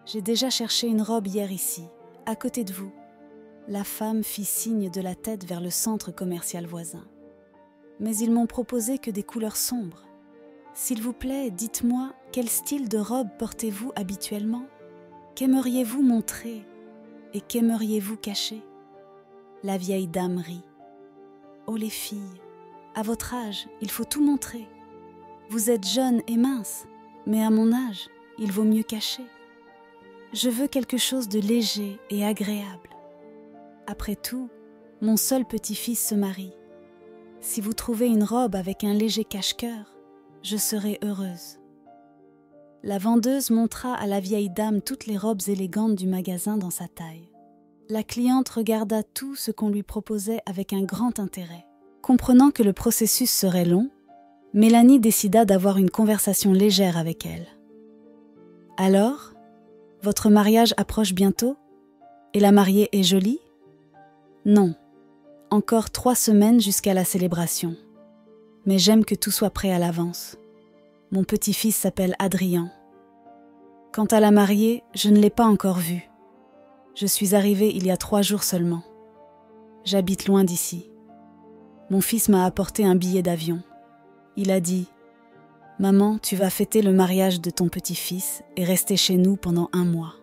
J'ai déjà cherché une robe hier ici, à côté de vous. La femme fit signe de la tête vers le centre commercial voisin. Mais ils m'ont proposé que des couleurs sombres. S'il vous plaît, dites-moi, quel style de robe portez-vous habituellement? Qu'aimeriez-vous montrer et qu'aimeriez-vous cacher? La vieille dame rit. Oh les filles, à votre âge, il faut tout montrer. Vous êtes jeune et mince, mais à mon âge, il vaut mieux cacher. Je veux quelque chose de léger et agréable. Après tout, mon seul petit-fils se marie. Si vous trouvez une robe avec un léger cache-cœur, je serai heureuse. La vendeuse montra à la vieille dame toutes les robes élégantes du magasin dans sa taille. La cliente regarda tout ce qu'on lui proposait avec un grand intérêt. Comprenant que le processus serait long, Mélanie décida d'avoir une conversation légère avec elle. « Alors, votre mariage approche bientôt? Et la mariée est jolie? » ?»« Non, encore 3 semaines jusqu'à la célébration. Mais j'aime que tout soit prêt à l'avance. Mon petit-fils s'appelle Adrien. Quant à la mariée, je ne l'ai pas encore vue. Je suis arrivée il y a 3 jours seulement. J'habite loin d'ici. Mon fils m'a apporté un billet d'avion. Il a dit « Maman, tu vas fêter le mariage de ton petit-fils et rester chez nous pendant 1 mois. »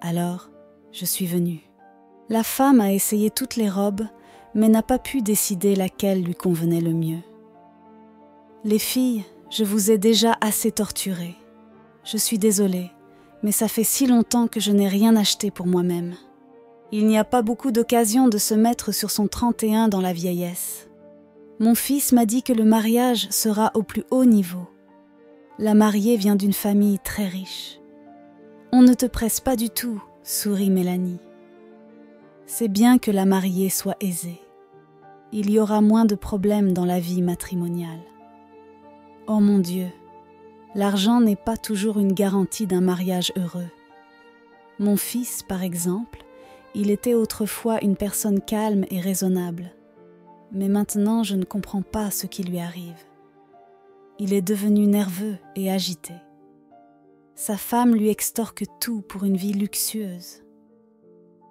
Alors, je suis venue. La femme a essayé toutes les robes, mais n'a pas pu décider laquelle lui convenait le mieux. « Les filles, je vous ai déjà assez torturées. Je suis désolée, mais ça fait si longtemps que je n'ai rien acheté pour moi-même. Il n'y a pas beaucoup d'occasions de se mettre sur son 31 dans la vieillesse. Mon fils m'a dit que le mariage sera au plus haut niveau. La mariée vient d'une famille très riche. On ne te presse pas du tout, sourit Mélanie. C'est bien que la mariée soit aisée. Il y aura moins de problèmes dans la vie matrimoniale. Oh mon Dieu, l'argent n'est pas toujours une garantie d'un mariage heureux. Mon fils, par exemple, il était autrefois une personne calme et raisonnable. Mais maintenant, je ne comprends pas ce qui lui arrive. Il est devenu nerveux et agité. Sa femme lui extorque tout pour une vie luxueuse.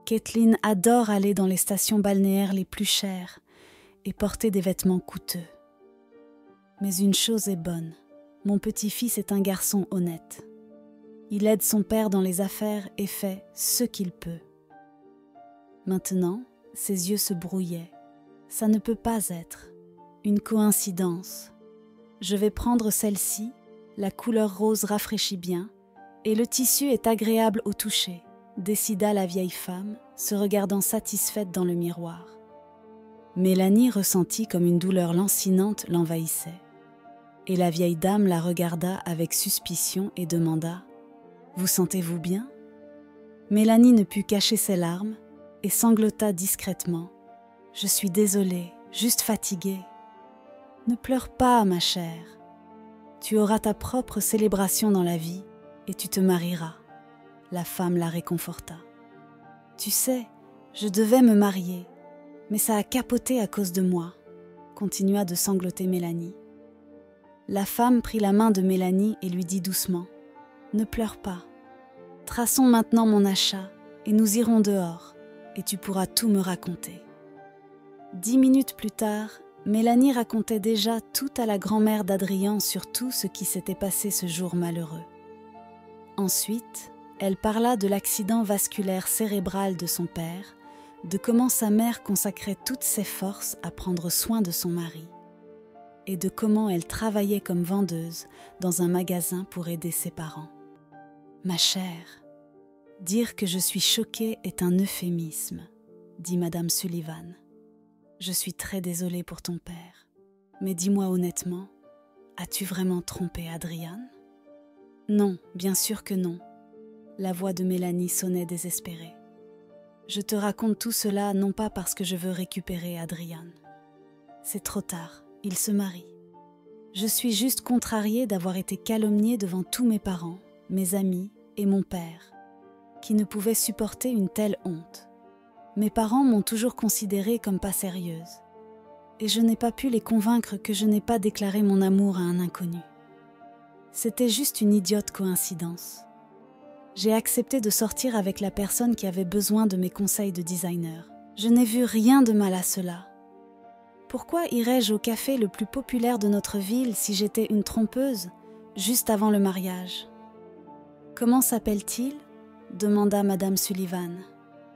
Kathleen adore aller dans les stations balnéaires les plus chères et porter des vêtements coûteux. Mais une chose est bonne, mon petit-fils est un garçon honnête. Il aide son père dans les affaires et fait ce qu'il peut. Maintenant, ses yeux se brouillaient. Ça ne peut pas être une coïncidence. Je vais prendre celle-ci, la couleur rose rafraîchit bien, et le tissu est agréable au toucher, décida la vieille femme, se regardant satisfaite dans le miroir. Mélanie ressentit comme une douleur lancinante l'envahissait. Et la vieille dame la regarda avec suspicion et demanda « Vous sentez-vous bien ?» Mélanie ne put cacher ses larmes et sanglota discrètement. « Je suis désolée, juste fatiguée. »« Ne pleure pas, ma chère. Tu auras ta propre célébration dans la vie et tu te marieras. » La femme la réconforta. « Tu sais, je devais me marier, mais ça a capoté à cause de moi, » continua de sangloter Mélanie. La femme prit la main de Mélanie et lui dit doucement « Ne pleure pas. Traçons maintenant mon achat et nous irons dehors et tu pourras tout me raconter. » 10 minutes plus tard, Mélanie racontait déjà tout à la grand-mère d'Adrien sur tout ce qui s'était passé ce jour malheureux. Ensuite, elle parla de l'accident vasculaire cérébral de son père, de comment sa mère consacrait toutes ses forces à prendre soin de son mari, et de comment elle travaillait comme vendeuse dans un magasin pour aider ses parents. « Ma chère, dire que je suis choquée est un euphémisme, » dit Madame Sullivan. « Je suis très désolée pour ton père, mais dis-moi honnêtement, as-tu vraiment trompé Adrien ?»« Non, bien sûr que non. » La voix de Mélanie sonnait désespérée. « Je te raconte tout cela non pas parce que je veux récupérer Adrien. C'est trop tard, il se marie. Je suis juste contrariée d'avoir été calomniée devant tous mes parents, mes amis et mon père, qui ne pouvaient supporter une telle honte. Mes parents m'ont toujours considérée comme pas sérieuse. et je n'ai pas pu les convaincre que je n'ai pas déclaré mon amour à un inconnu. C'était juste une idiote coïncidence. J'ai accepté de sortir avec la personne qui avait besoin de mes conseils de designer. Je n'ai vu rien de mal à cela. Pourquoi irais-je au café le plus populaire de notre ville si j'étais une trompeuse, juste avant le mariage ? « Comment s'appelle-t-il » demanda Madame Sullivan.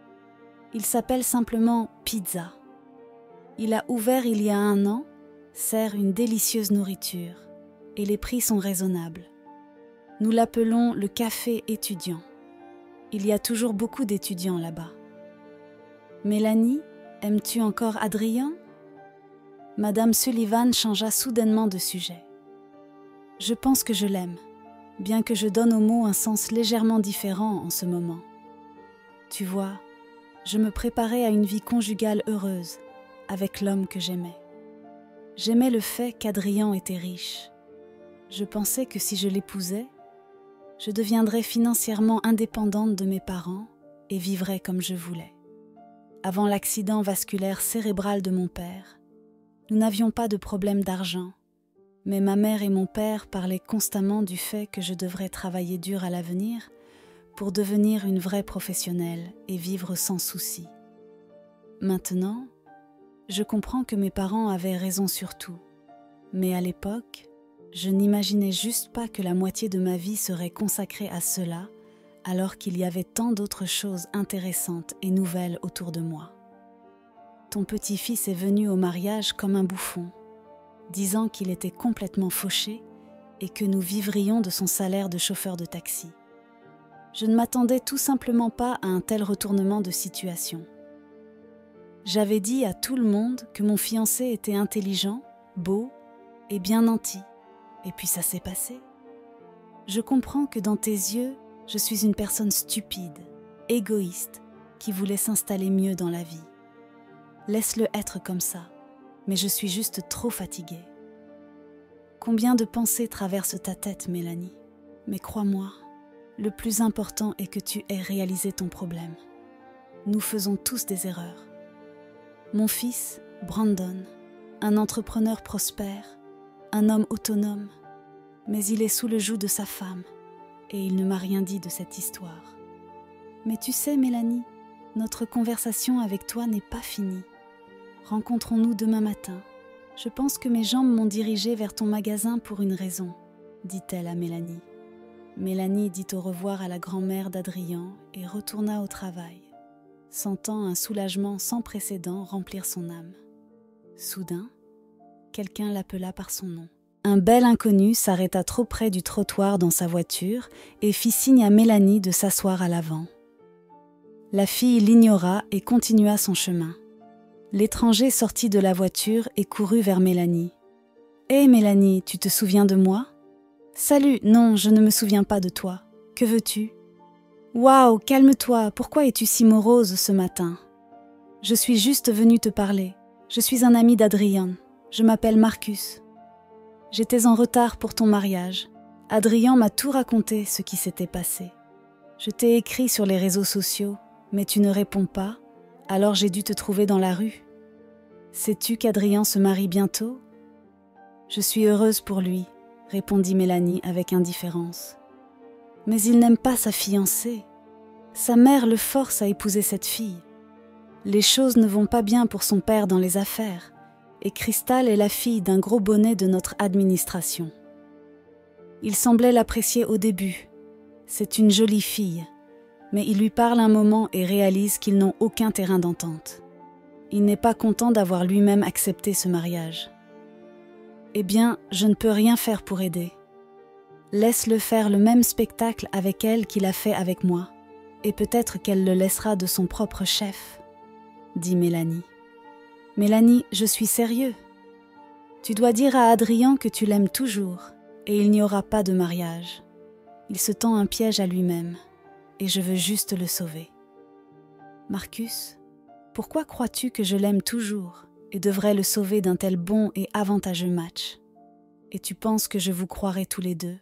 « Il s'appelle simplement Pizza. Il a ouvert il y a 1 an, sert une délicieuse nourriture, et les prix sont raisonnables. Nous l'appelons le café étudiant. Il y a toujours beaucoup d'étudiants là-bas. Mélanie, aimes-tu encore Adrien ? Madame Sullivan changea soudainement de sujet. Je pense que je l'aime, bien que je donne au mot un sens légèrement différent en ce moment. Tu vois, je me préparais à une vie conjugale heureuse avec l'homme que j'aimais. J'aimais le fait qu'Adrien était riche. Je pensais que si je l'épousais, je deviendrais financièrement indépendante de mes parents et vivrais comme je voulais. Avant l'accident vasculaire cérébral de mon père, nous n'avions pas de problème d'argent, mais ma mère et mon père parlaient constamment du fait que je devrais travailler dur à l'avenir pour devenir une vraie professionnelle et vivre sans souci. Maintenant, je comprends que mes parents avaient raison sur tout, mais à l'époque, je n'imaginais juste pas que la moitié de ma vie serait consacrée à cela, alors qu'il y avait tant d'autres choses intéressantes et nouvelles autour de moi. Ton petit-fils est venu au mariage comme un bouffon, disant qu'il était complètement fauché et que nous vivrions de son salaire de chauffeur de taxi. Je ne m'attendais tout simplement pas à un tel retournement de situation. J'avais dit à tout le monde que mon fiancé était intelligent, beau et bien nanti. Et puis ça s'est passé. Je comprends que dans tes yeux, je suis une personne stupide, égoïste, qui voulait s'installer mieux dans la vie. Laisse-le être comme ça, mais je suis juste trop fatiguée. Combien de pensées traversent ta tête, Mélanie ? Mais crois-moi, le plus important est que tu aies réalisé ton problème. Nous faisons tous des erreurs. Mon fils, Brandon, un entrepreneur prospère, un homme autonome, mais il est sous le joug de sa femme et il ne m'a rien dit de cette histoire. Mais tu sais, Mélanie, notre conversation avec toi n'est pas finie. Rencontrons-nous demain matin. Je pense que mes jambes m'ont dirigée vers ton magasin pour une raison, dit-elle à Mélanie. Mélanie dit au revoir à la grand-mère d'Adrien et retourna au travail, sentant un soulagement sans précédent remplir son âme. Soudain, quelqu'un l'appela par son nom. Un bel inconnu s'arrêta trop près du trottoir dans sa voiture et fit signe à Mélanie de s'asseoir à l'avant. La fille l'ignora et continua son chemin. L'étranger sortit de la voiture et courut vers Mélanie. « Hé Mélanie, tu te souviens de moi ? » ?»« Salut, non, je ne me souviens pas de toi. Que veux-tu ? » ?»« Waouh, calme-toi, pourquoi es-tu si morose ce matin ? » ?»« Je suis juste venue te parler. Je suis un ami d'Adrien. Je m'appelle Marcus. J'étais en retard pour ton mariage. Adrien m'a tout raconté ce qui s'était passé. Je t'ai écrit sur les réseaux sociaux, mais tu ne réponds pas, alors j'ai dû te trouver dans la rue. Sais-tu qu'Adrien se marie bientôt ? Je suis heureuse pour lui, répondit Mélanie avec indifférence. Mais il n'aime pas sa fiancée. Sa mère le force à épouser cette fille. Les choses ne vont pas bien pour son père dans les affaires, et Cristal est la fille d'un gros bonnet de notre administration. Il semblait l'apprécier au début. C'est une jolie fille, mais il lui parle un moment et réalise qu'ils n'ont aucun terrain d'entente. Il n'est pas content d'avoir lui-même accepté ce mariage. Eh bien, je ne peux rien faire pour aider. Laisse-le faire le même spectacle avec elle qu'il a fait avec moi, et peut-être qu'elle le laissera de son propre chef, dit Mélanie. Mélanie, je suis sérieux. Tu dois dire à Adrien que tu l'aimes toujours, et il n'y aura pas de mariage. Il se tend un piège à lui-même, et je veux juste le sauver. Marcus, pourquoi crois-tu que je l'aime toujours et devrais le sauver d'un tel bon et avantageux match ? Et tu penses que je vous croirai tous les deux,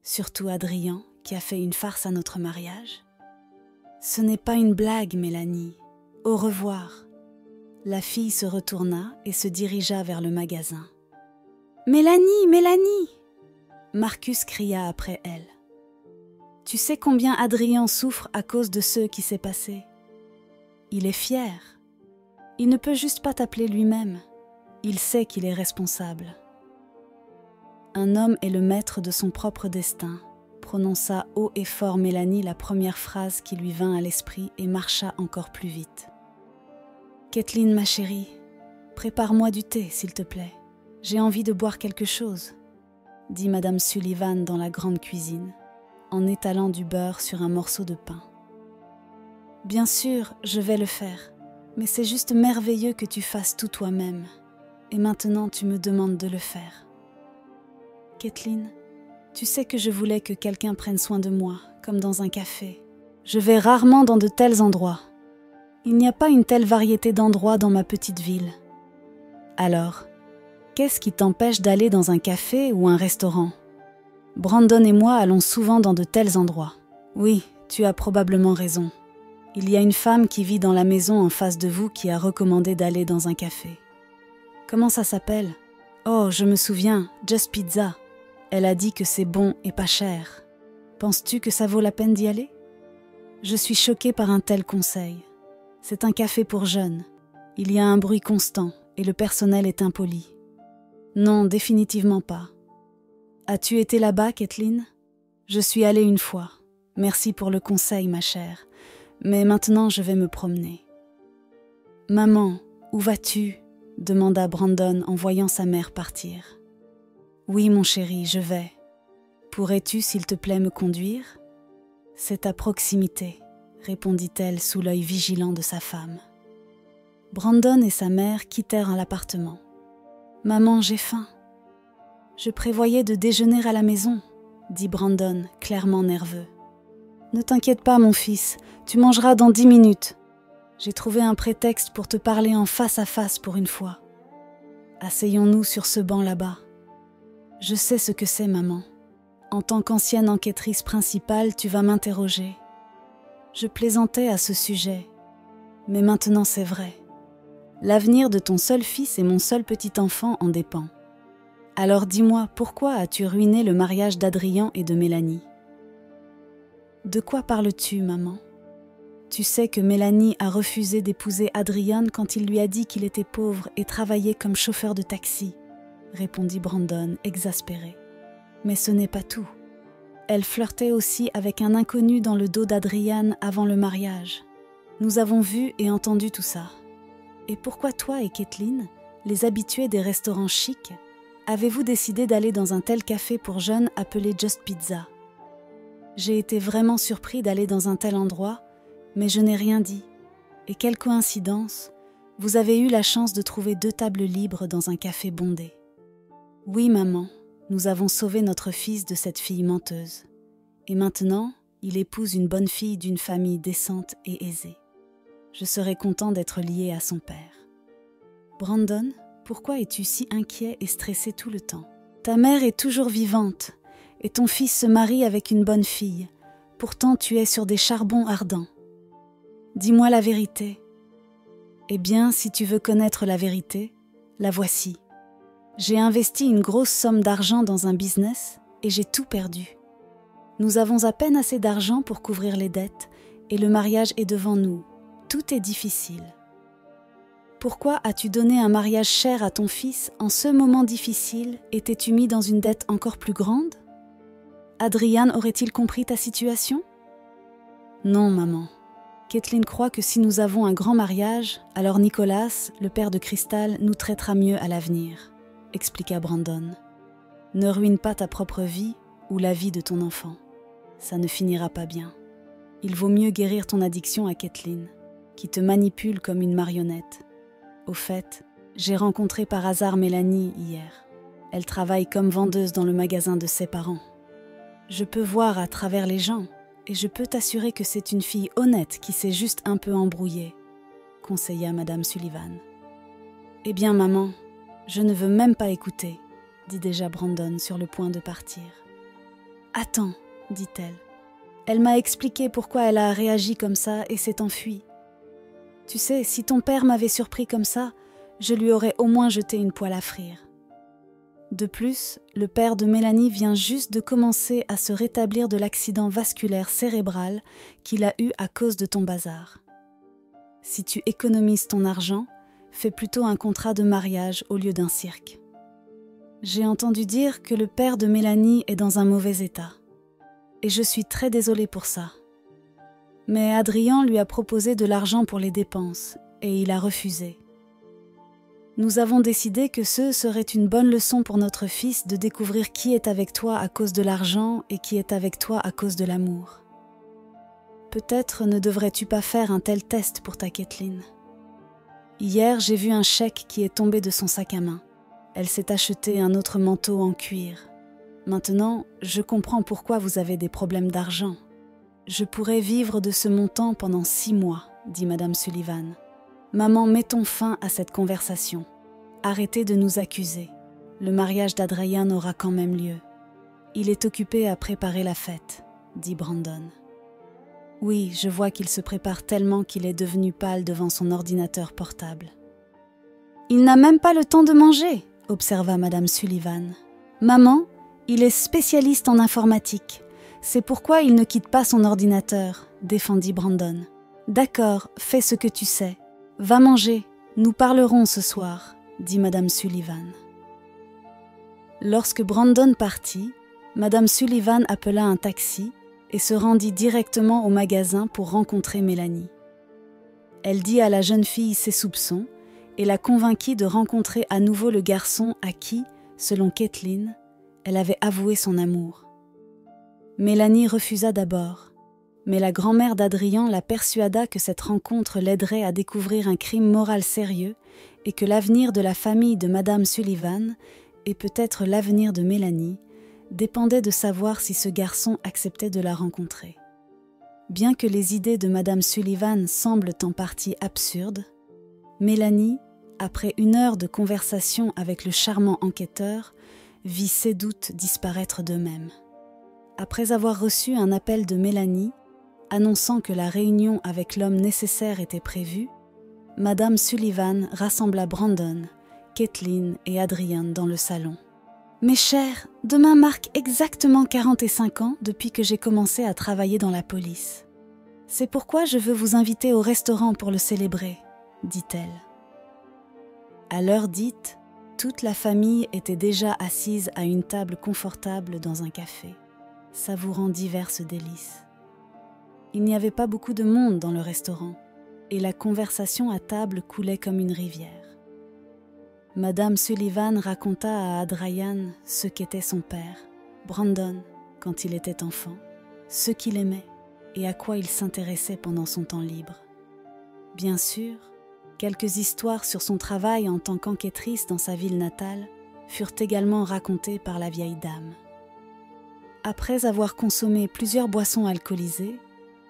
surtout Adrien qui a fait une farce à notre mariage ? Ce n'est pas une blague, Mélanie. Au revoir. La fille se retourna et se dirigea vers le magasin. « Mélanie, Mélanie !» Marcus cria après elle. « Tu sais combien Adrien souffre à cause de ce qui s'est passé. Il est fier. Il ne peut juste pas t'appeler lui-même. Il sait qu'il est responsable. » Un homme est le maître de son propre destin, prononça haut et fort Mélanie la première phrase qui lui vint à l'esprit et marcha encore plus vite. « Kathleen, ma chérie, prépare-moi du thé, s'il te plaît. J'ai envie de boire quelque chose, » dit Madame Sullivan dans la grande cuisine, en étalant du beurre sur un morceau de pain. « Bien sûr, je vais le faire, mais c'est juste merveilleux que tu fasses tout toi-même, et maintenant tu me demandes de le faire. » Kathleen, tu sais que je voulais que quelqu'un prenne soin de moi, comme dans un café. Je vais rarement dans de tels endroits. Il n'y a pas une telle variété d'endroits dans ma petite ville. Alors, qu'est-ce qui t'empêche d'aller dans un café ou un restaurant? Brandon et moi allons souvent dans de tels endroits. Oui, tu as probablement raison. Il y a une femme qui vit dans la maison en face de vous qui a recommandé d'aller dans un café. Comment ça s'appelle? Oh, je me souviens, Just Pizza. Elle a dit que c'est bon et pas cher. Penses-tu que ça vaut la peine d'y aller? Je suis choquée par un tel conseil. C'est un café pour jeunes. Il y a un bruit constant et le personnel est impoli. Non, définitivement pas. As-tu été là-bas, Kathleen? Je suis allée une fois. Merci pour le conseil, ma chère. Mais maintenant, je vais me promener. Maman, où vas-tu? Demanda Brandon en voyant sa mère partir. Oui, mon chéri, je vais. Pourrais-tu, s'il te plaît, me conduire? C'est à proximité, répondit-elle sous l'œil vigilant de sa femme. Brandon et sa mère quittèrent l'appartement. Maman, j'ai faim. Je prévoyais de déjeuner à la maison, dit Brandon, clairement nerveux. Ne t'inquiète pas, mon fils, tu mangeras dans 10 minutes. J'ai trouvé un prétexte pour te parler en face à face pour une fois. Asseyons-nous sur ce banc là-bas. Je sais ce que c'est, maman. En tant qu'ancienne enquêtrice principale, tu vas m'interroger. Je plaisantais à ce sujet, mais maintenant c'est vrai. L'avenir de ton seul fils et mon seul petit enfant en dépend. Alors dis-moi, pourquoi as-tu ruiné le mariage d'Adrien et de Mélanie? De quoi parles-tu, maman? Tu sais que Mélanie a refusé d'épouser Adrien quand il lui a dit qu'il était pauvre et travaillait comme chauffeur de taxi, répondit Brandon, exaspéré. Mais ce n'est pas tout. Elle flirtait aussi avec un inconnu dans le dos d'Adrien avant le mariage. Nous avons vu et entendu tout ça. Et pourquoi toi et Kathleen, les habitués des restaurants chics, avez-vous décidé d'aller dans un tel café pour jeunes appelé Just Pizza? J'ai été vraiment surpris d'aller dans un tel endroit, mais je n'ai rien dit. Et quelle coïncidence, vous avez eu la chance de trouver 2 tables libres dans un café bondé. Oui, maman, nous avons sauvé notre fils de cette fille menteuse. Et maintenant, il épouse une bonne fille d'une famille décente et aisée. Je serai content d'être lié à son père. Brandon, pourquoi es-tu si inquiet et stressé tout le temps? Ta mère est toujours vivante, et ton fils se marie avec une bonne fille. Pourtant, tu es sur des charbons ardents. Dis-moi la vérité. Eh bien, si tu veux connaître la vérité, la voici. J'ai investi une grosse somme d'argent dans un business et j'ai tout perdu. Nous avons à peine assez d'argent pour couvrir les dettes et le mariage est devant nous. Tout est difficile. Pourquoi as-tu donné un mariage cher à ton fils en ce moment difficile et t'es-tu mis dans une dette encore plus grande? Adrien aurait-il compris ta situation? Non, maman. Kathleen croit que si nous avons un grand mariage, alors Nicolas, le père de Crystal, nous traitera mieux à l'avenir, expliqua Brandon. Ne ruine pas ta propre vie ou la vie de ton enfant. Ça ne finira pas bien. Il vaut mieux guérir ton addiction à Kathleen, qui te manipule comme une marionnette. Au fait, j'ai rencontré par hasard Mélanie hier. Elle travaille comme vendeuse dans le magasin de ses parents. Je peux voir à travers les gens, et je peux t'assurer que c'est une fille honnête qui s'est juste un peu embrouillée, conseilla Madame Sullivan. Eh bien, maman, je ne veux même pas écouter, dit déjà Brandon sur le point de partir. Attends, dit-elle. Elle m'a expliqué pourquoi elle a réagi comme ça et s'est enfuie. Tu sais, si ton père m'avait surpris comme ça, je lui aurais au moins jeté une poêle à frire. De plus, le père de Mélanie vient juste de commencer à se rétablir de l'accident vasculaire cérébral qu'il a eu à cause de ton bazar. Si tu économises ton argent, fais plutôt un contrat de mariage au lieu d'un cirque. J'ai entendu dire que le père de Mélanie est dans un mauvais état. Et je suis très désolée pour ça. Mais Adrien lui a proposé de l'argent pour les dépenses et il a refusé. Nous avons décidé que ce serait une bonne leçon pour notre fils de découvrir qui est avec toi à cause de l'argent et qui est avec toi à cause de l'amour. Peut-être ne devrais-tu pas faire un tel test pour ta Kathleen. Hier, j'ai vu un chèque qui est tombé de son sac à main. Elle s'est acheté un autre manteau en cuir. Maintenant, je comprends pourquoi vous avez des problèmes d'argent. Je pourrais vivre de ce montant pendant 6 mois, dit Madame Sullivan. Maman, mettons fin à cette conversation. Arrêtez de nous accuser. Le mariage d'Adrien aura quand même lieu. Il est occupé à préparer la fête, dit Brandon. Oui, je vois qu'il se prépare tellement qu'il est devenu pâle devant son ordinateur portable. Il n'a même pas le temps de manger, observa Madame Sullivan. Maman, il est spécialiste en informatique. C'est pourquoi il ne quitte pas son ordinateur, défendit Brandon. D'accord, fais ce que tu sais. Va manger, nous parlerons ce soir, dit Madame Sullivan. Lorsque Brandon partit, Madame Sullivan appela un taxi et se rendit directement au magasin pour rencontrer Mélanie. Elle dit à la jeune fille ses soupçons et la convainquit de rencontrer à nouveau le garçon à qui, selon Kathleen, elle avait avoué son amour. Mélanie refusa d'abord, mais la grand-mère d'Adrien la persuada que cette rencontre l'aiderait à découvrir un crime moral sérieux et que l'avenir de la famille de Madame Sullivan, et peut-être l'avenir de Mélanie, dépendait de savoir si ce garçon acceptait de la rencontrer. Bien que les idées de Madame Sullivan semblent en partie absurdes, Mélanie, après 1 heure de conversation avec le charmant enquêteur, vit ses doutes disparaître d'eux-mêmes. Après avoir reçu un appel de Mélanie, annonçant que la réunion avec l'homme nécessaire était prévue, Madame Sullivan rassembla Brandon, Kathleen et Adrien dans le salon. « Mes chers, demain marque exactement 45 ans depuis que j'ai commencé à travailler dans la police. C'est pourquoi je veux vous inviter au restaurant pour le célébrer, » dit-elle. À l'heure dite, toute la famille était déjà assise à une table confortable dans un café, savourant diverses délices. Il n'y avait pas beaucoup de monde dans le restaurant, et la conversation à table coulait comme une rivière. Madame Sullivan raconta à Adrien ce qu'était son père, Brandon, quand il était enfant, ce qu'il aimait et à quoi il s'intéressait pendant son temps libre. Bien sûr, quelques histoires sur son travail en tant qu'enquêtrice dans sa ville natale furent également racontées par la vieille dame. Après avoir consommé plusieurs boissons alcoolisées,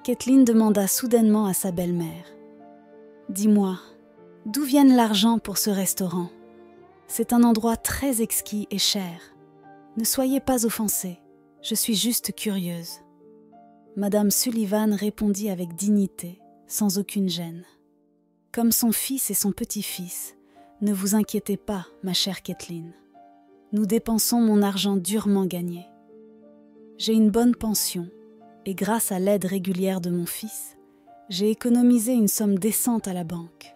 Kathleen demanda soudainement à sa belle-mère « Dis-moi, d'où vient l'argent pour ce restaurant ? C'est un endroit très exquis et cher. Ne soyez pas offensés, je suis juste curieuse. » Madame Sullivan répondit avec dignité, sans aucune gêne. « Comme son fils et son petit-fils, ne vous inquiétez pas, ma chère Kathleen. Nous dépensons mon argent durement gagné. J'ai une bonne pension, et grâce à l'aide régulière de mon fils, j'ai économisé une somme décente à la banque.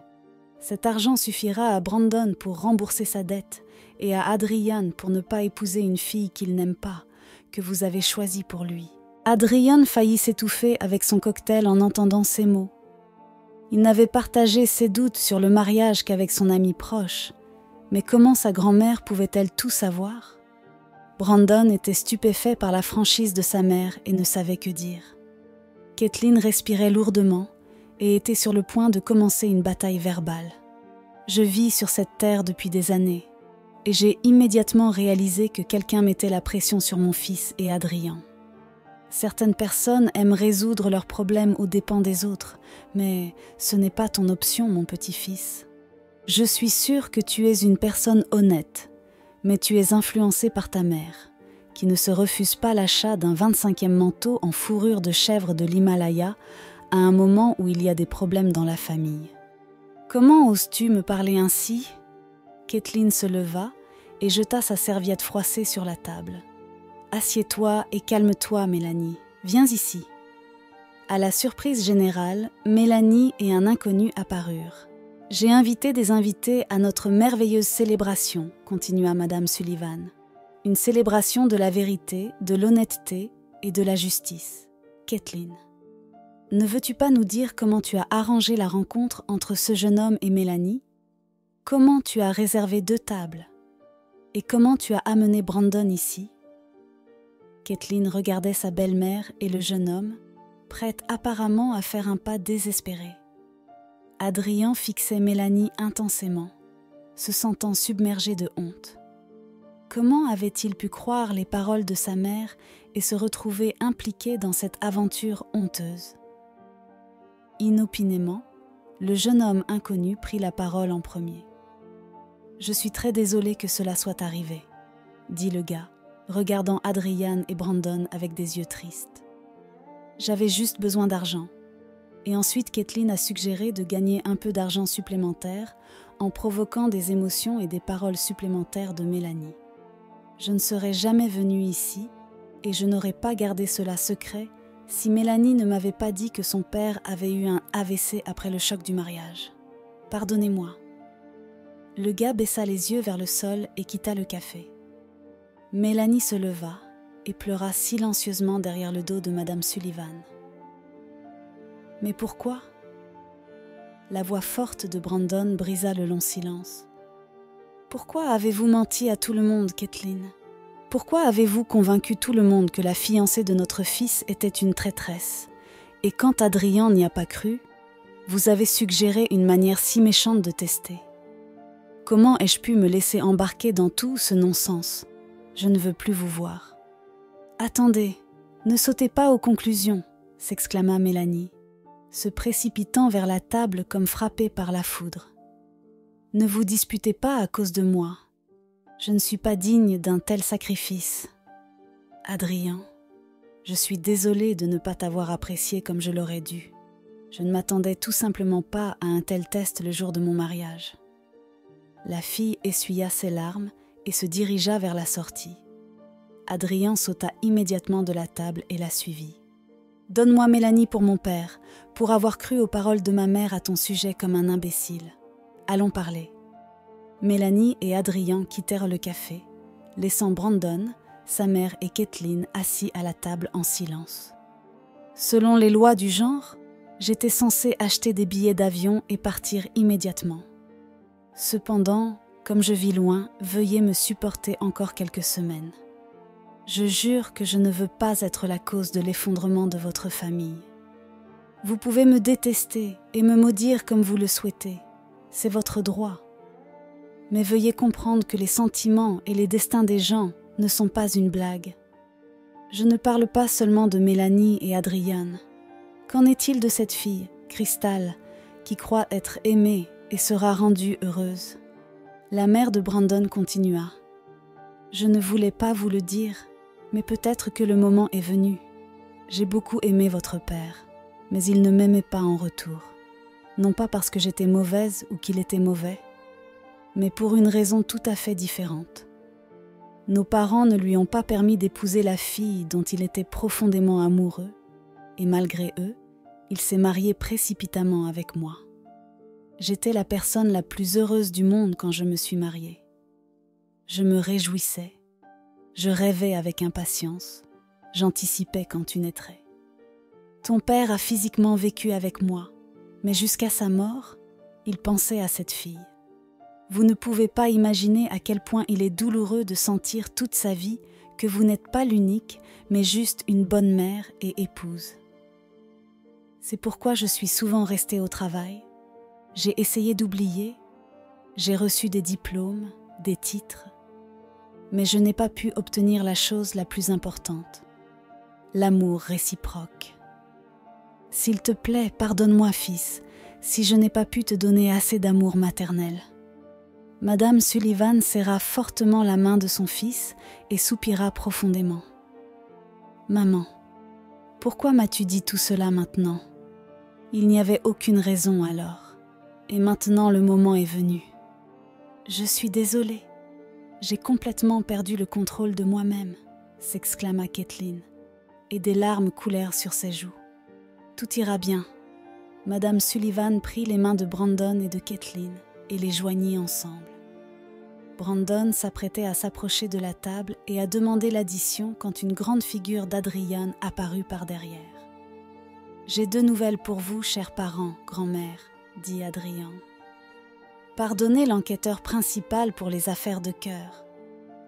Cet argent suffira à Brandon pour rembourser sa dette et à Adrien pour ne pas épouser une fille qu'il n'aime pas, que vous avez choisie pour lui. » Adrien faillit s'étouffer avec son cocktail en entendant ces mots. Il n'avait partagé ses doutes sur le mariage qu'avec son ami proche, mais comment sa grand-mère pouvait-elle tout savoir ? Brandon était stupéfait par la franchise de sa mère et ne savait que dire. Kathleen respirait lourdement et était sur le point de commencer une bataille verbale. Je vis sur cette terre depuis des années et j'ai immédiatement réalisé que quelqu'un mettait la pression sur mon fils et Adrien. Certaines personnes aiment résoudre leurs problèmes aux dépens des autres, mais ce n'est pas ton option, mon petit-fils. Je suis sûre que tu es une personne honnête, mais tu es influencé par ta mère, qui ne se refuse pas l'achat d'un 25e manteau en fourrure de chèvre de l'Himalaya à un moment où il y a des problèmes dans la famille. Comment oses-tu me parler ainsi ?» Kathleen se leva et jeta sa serviette froissée sur la table. « Assieds-toi et calme-toi, Mélanie. Viens ici. » À la surprise générale, Mélanie et un inconnu apparurent. « J'ai invité des invités à notre merveilleuse célébration, » continua Madame Sullivan. « Une célébration de la vérité, de l'honnêteté et de la justice. » Kathleen. « Ne veux-tu pas nous dire comment tu as arrangé la rencontre entre ce jeune homme et Mélanie ? Comment tu as réservé 2 tables ? Et comment tu as amené Brandon ici ?» Kathleen regardait sa belle-mère et le jeune homme, prête apparemment à faire un pas désespéré. Adrien fixait Mélanie intensément, se sentant submergé de honte. Comment avait-il pu croire les paroles de sa mère et se retrouver impliqué dans cette aventure honteuse ? Inopinément, le jeune homme inconnu prit la parole en premier. « Je suis très désolé que cela soit arrivé, » dit le gars, regardant Adrian et Brandon avec des yeux tristes. « J'avais juste besoin d'argent. » Et ensuite Kathleen a suggéré de gagner un peu d'argent supplémentaire en provoquant des émotions et des paroles supplémentaires de Mélanie. Je ne serais jamais venue ici et je n'aurais pas gardé cela secret si Mélanie ne m'avait pas dit que son père avait eu un AVC après le choc du mariage. Pardonnez-moi. Le gars baissa les yeux vers le sol et quitta le café. Mélanie se leva et pleura silencieusement derrière le dos de Madame Sullivan. « Mais pourquoi ?» La voix forte de Brandon brisa le long silence. « Pourquoi avez-vous menti à tout le monde, Kathleen ? Pourquoi avez-vous convaincu tout le monde que la fiancée de notre fils était une traîtresse ? Et quand Adrien n'y a pas cru, vous avez suggéré une manière si méchante de tester. Comment ai-je pu me laisser embarquer dans tout ce non-sens ? Je ne veux plus vous voir. »« Attendez, ne sautez pas aux conclusions, » s'exclama Mélanie, se précipitant vers la table comme frappée par la foudre. « Ne vous disputez pas à cause de moi. Je ne suis pas digne d'un tel sacrifice. Adrien, je suis désolée de ne pas t'avoir apprécié comme je l'aurais dû. Je ne m'attendais tout simplement pas à un tel test le jour de mon mariage. » La fille essuya ses larmes et se dirigea vers la sortie. Adrien sauta immédiatement de la table et la suivit. « Donne-moi Mélanie pour mon père, pour avoir cru aux paroles de ma mère à ton sujet comme un imbécile. Allons parler. » Mélanie et Adrien quittèrent le café, laissant Brandon, sa mère et Kathleen assis à la table en silence. Selon les lois du genre, j'étais censée acheter des billets d'avion et partir immédiatement. Cependant, comme je vis loin, veuillez me supporter encore quelques semaines. Je jure que je ne veux pas être la cause de l'effondrement de votre famille. Vous pouvez me détester et me maudire comme vous le souhaitez. C'est votre droit. Mais veuillez comprendre que les sentiments et les destins des gens ne sont pas une blague. Je ne parle pas seulement de Mélanie et Adrian. Qu'en est-il de cette fille, Crystal, qui croit être aimée et sera rendue heureuse ? La mère de Brandon continua. « Je ne voulais pas vous le dire, mais peut-être que le moment est venu. J'ai beaucoup aimé votre père, mais il ne m'aimait pas en retour. Non pas parce que j'étais mauvaise ou qu'il était mauvais, mais pour une raison tout à fait différente. Nos parents ne lui ont pas permis d'épouser la fille dont il était profondément amoureux, et malgré eux, il s'est marié précipitamment avec moi. J'étais la personne la plus heureuse du monde quand je me suis mariée. Je me réjouissais, je rêvais avec impatience, j'anticipais quand tu naîtrais. Ton père a physiquement vécu avec moi, mais jusqu'à sa mort, il pensait à cette fille. Vous ne pouvez pas imaginer à quel point il est douloureux de sentir toute sa vie que vous n'êtes pas l'unique, mais juste une bonne mère et épouse. C'est pourquoi je suis souvent restée au travail. J'ai essayé d'oublier, j'ai reçu des diplômes, des titres, mais je n'ai pas pu obtenir la chose la plus importante, l'amour réciproque. S'il te plaît, pardonne-moi, fils, si je n'ai pas pu te donner assez d'amour maternel. Madame Sullivan serra fortement la main de son fils et soupira profondément. Maman, pourquoi m'as-tu dit tout cela maintenant ? Il n'y avait aucune raison alors. Et maintenant le moment est venu. Je suis désolée. J'ai complètement perdu le contrôle de moi-même, s'exclama Kathleen, et des larmes coulèrent sur ses joues. Tout ira bien. Madame Sullivan prit les mains de Brandon et de Kathleen et les joignit ensemble. Brandon s'apprêtait à s'approcher de la table et à demander l'addition quand une grande figure d'Adrian apparut par derrière. « J'ai 2 nouvelles pour vous, chers parents, grand-mère, » dit Adrian. « Pardonnez l'enquêteur principal pour les affaires de cœur.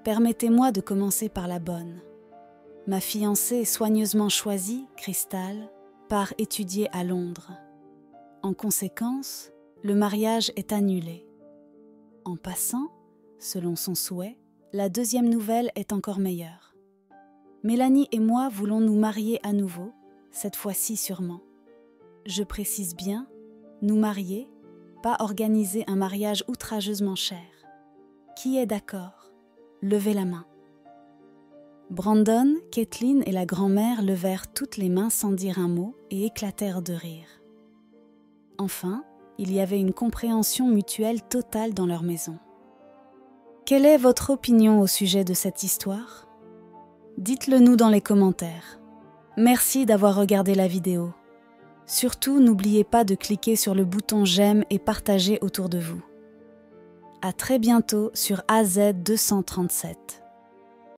Permettez-moi de commencer par la bonne. Ma fiancée est soigneusement choisie, Crystal, part étudier à Londres. En conséquence, le mariage est annulé. En passant, selon son souhait, la 2e nouvelle est encore meilleure. Mélanie et moi voulons nous marier à nouveau, cette fois-ci sûrement. Je précise bien, nous marier, pas organiser un mariage outrageusement cher. Qui est d'accord? Levez la main. » Brandon, Kathleen et la grand-mère levèrent toutes les mains sans dire un mot et éclatèrent de rire. Enfin, il y avait une compréhension mutuelle totale dans leur maison. Quelle est votre opinion au sujet de cette histoire? Dites-le nous dans les commentaires. Merci d'avoir regardé la vidéo. Surtout, n'oubliez pas de cliquer sur le bouton j'aime et partager autour de vous. À très bientôt sur AZ 237.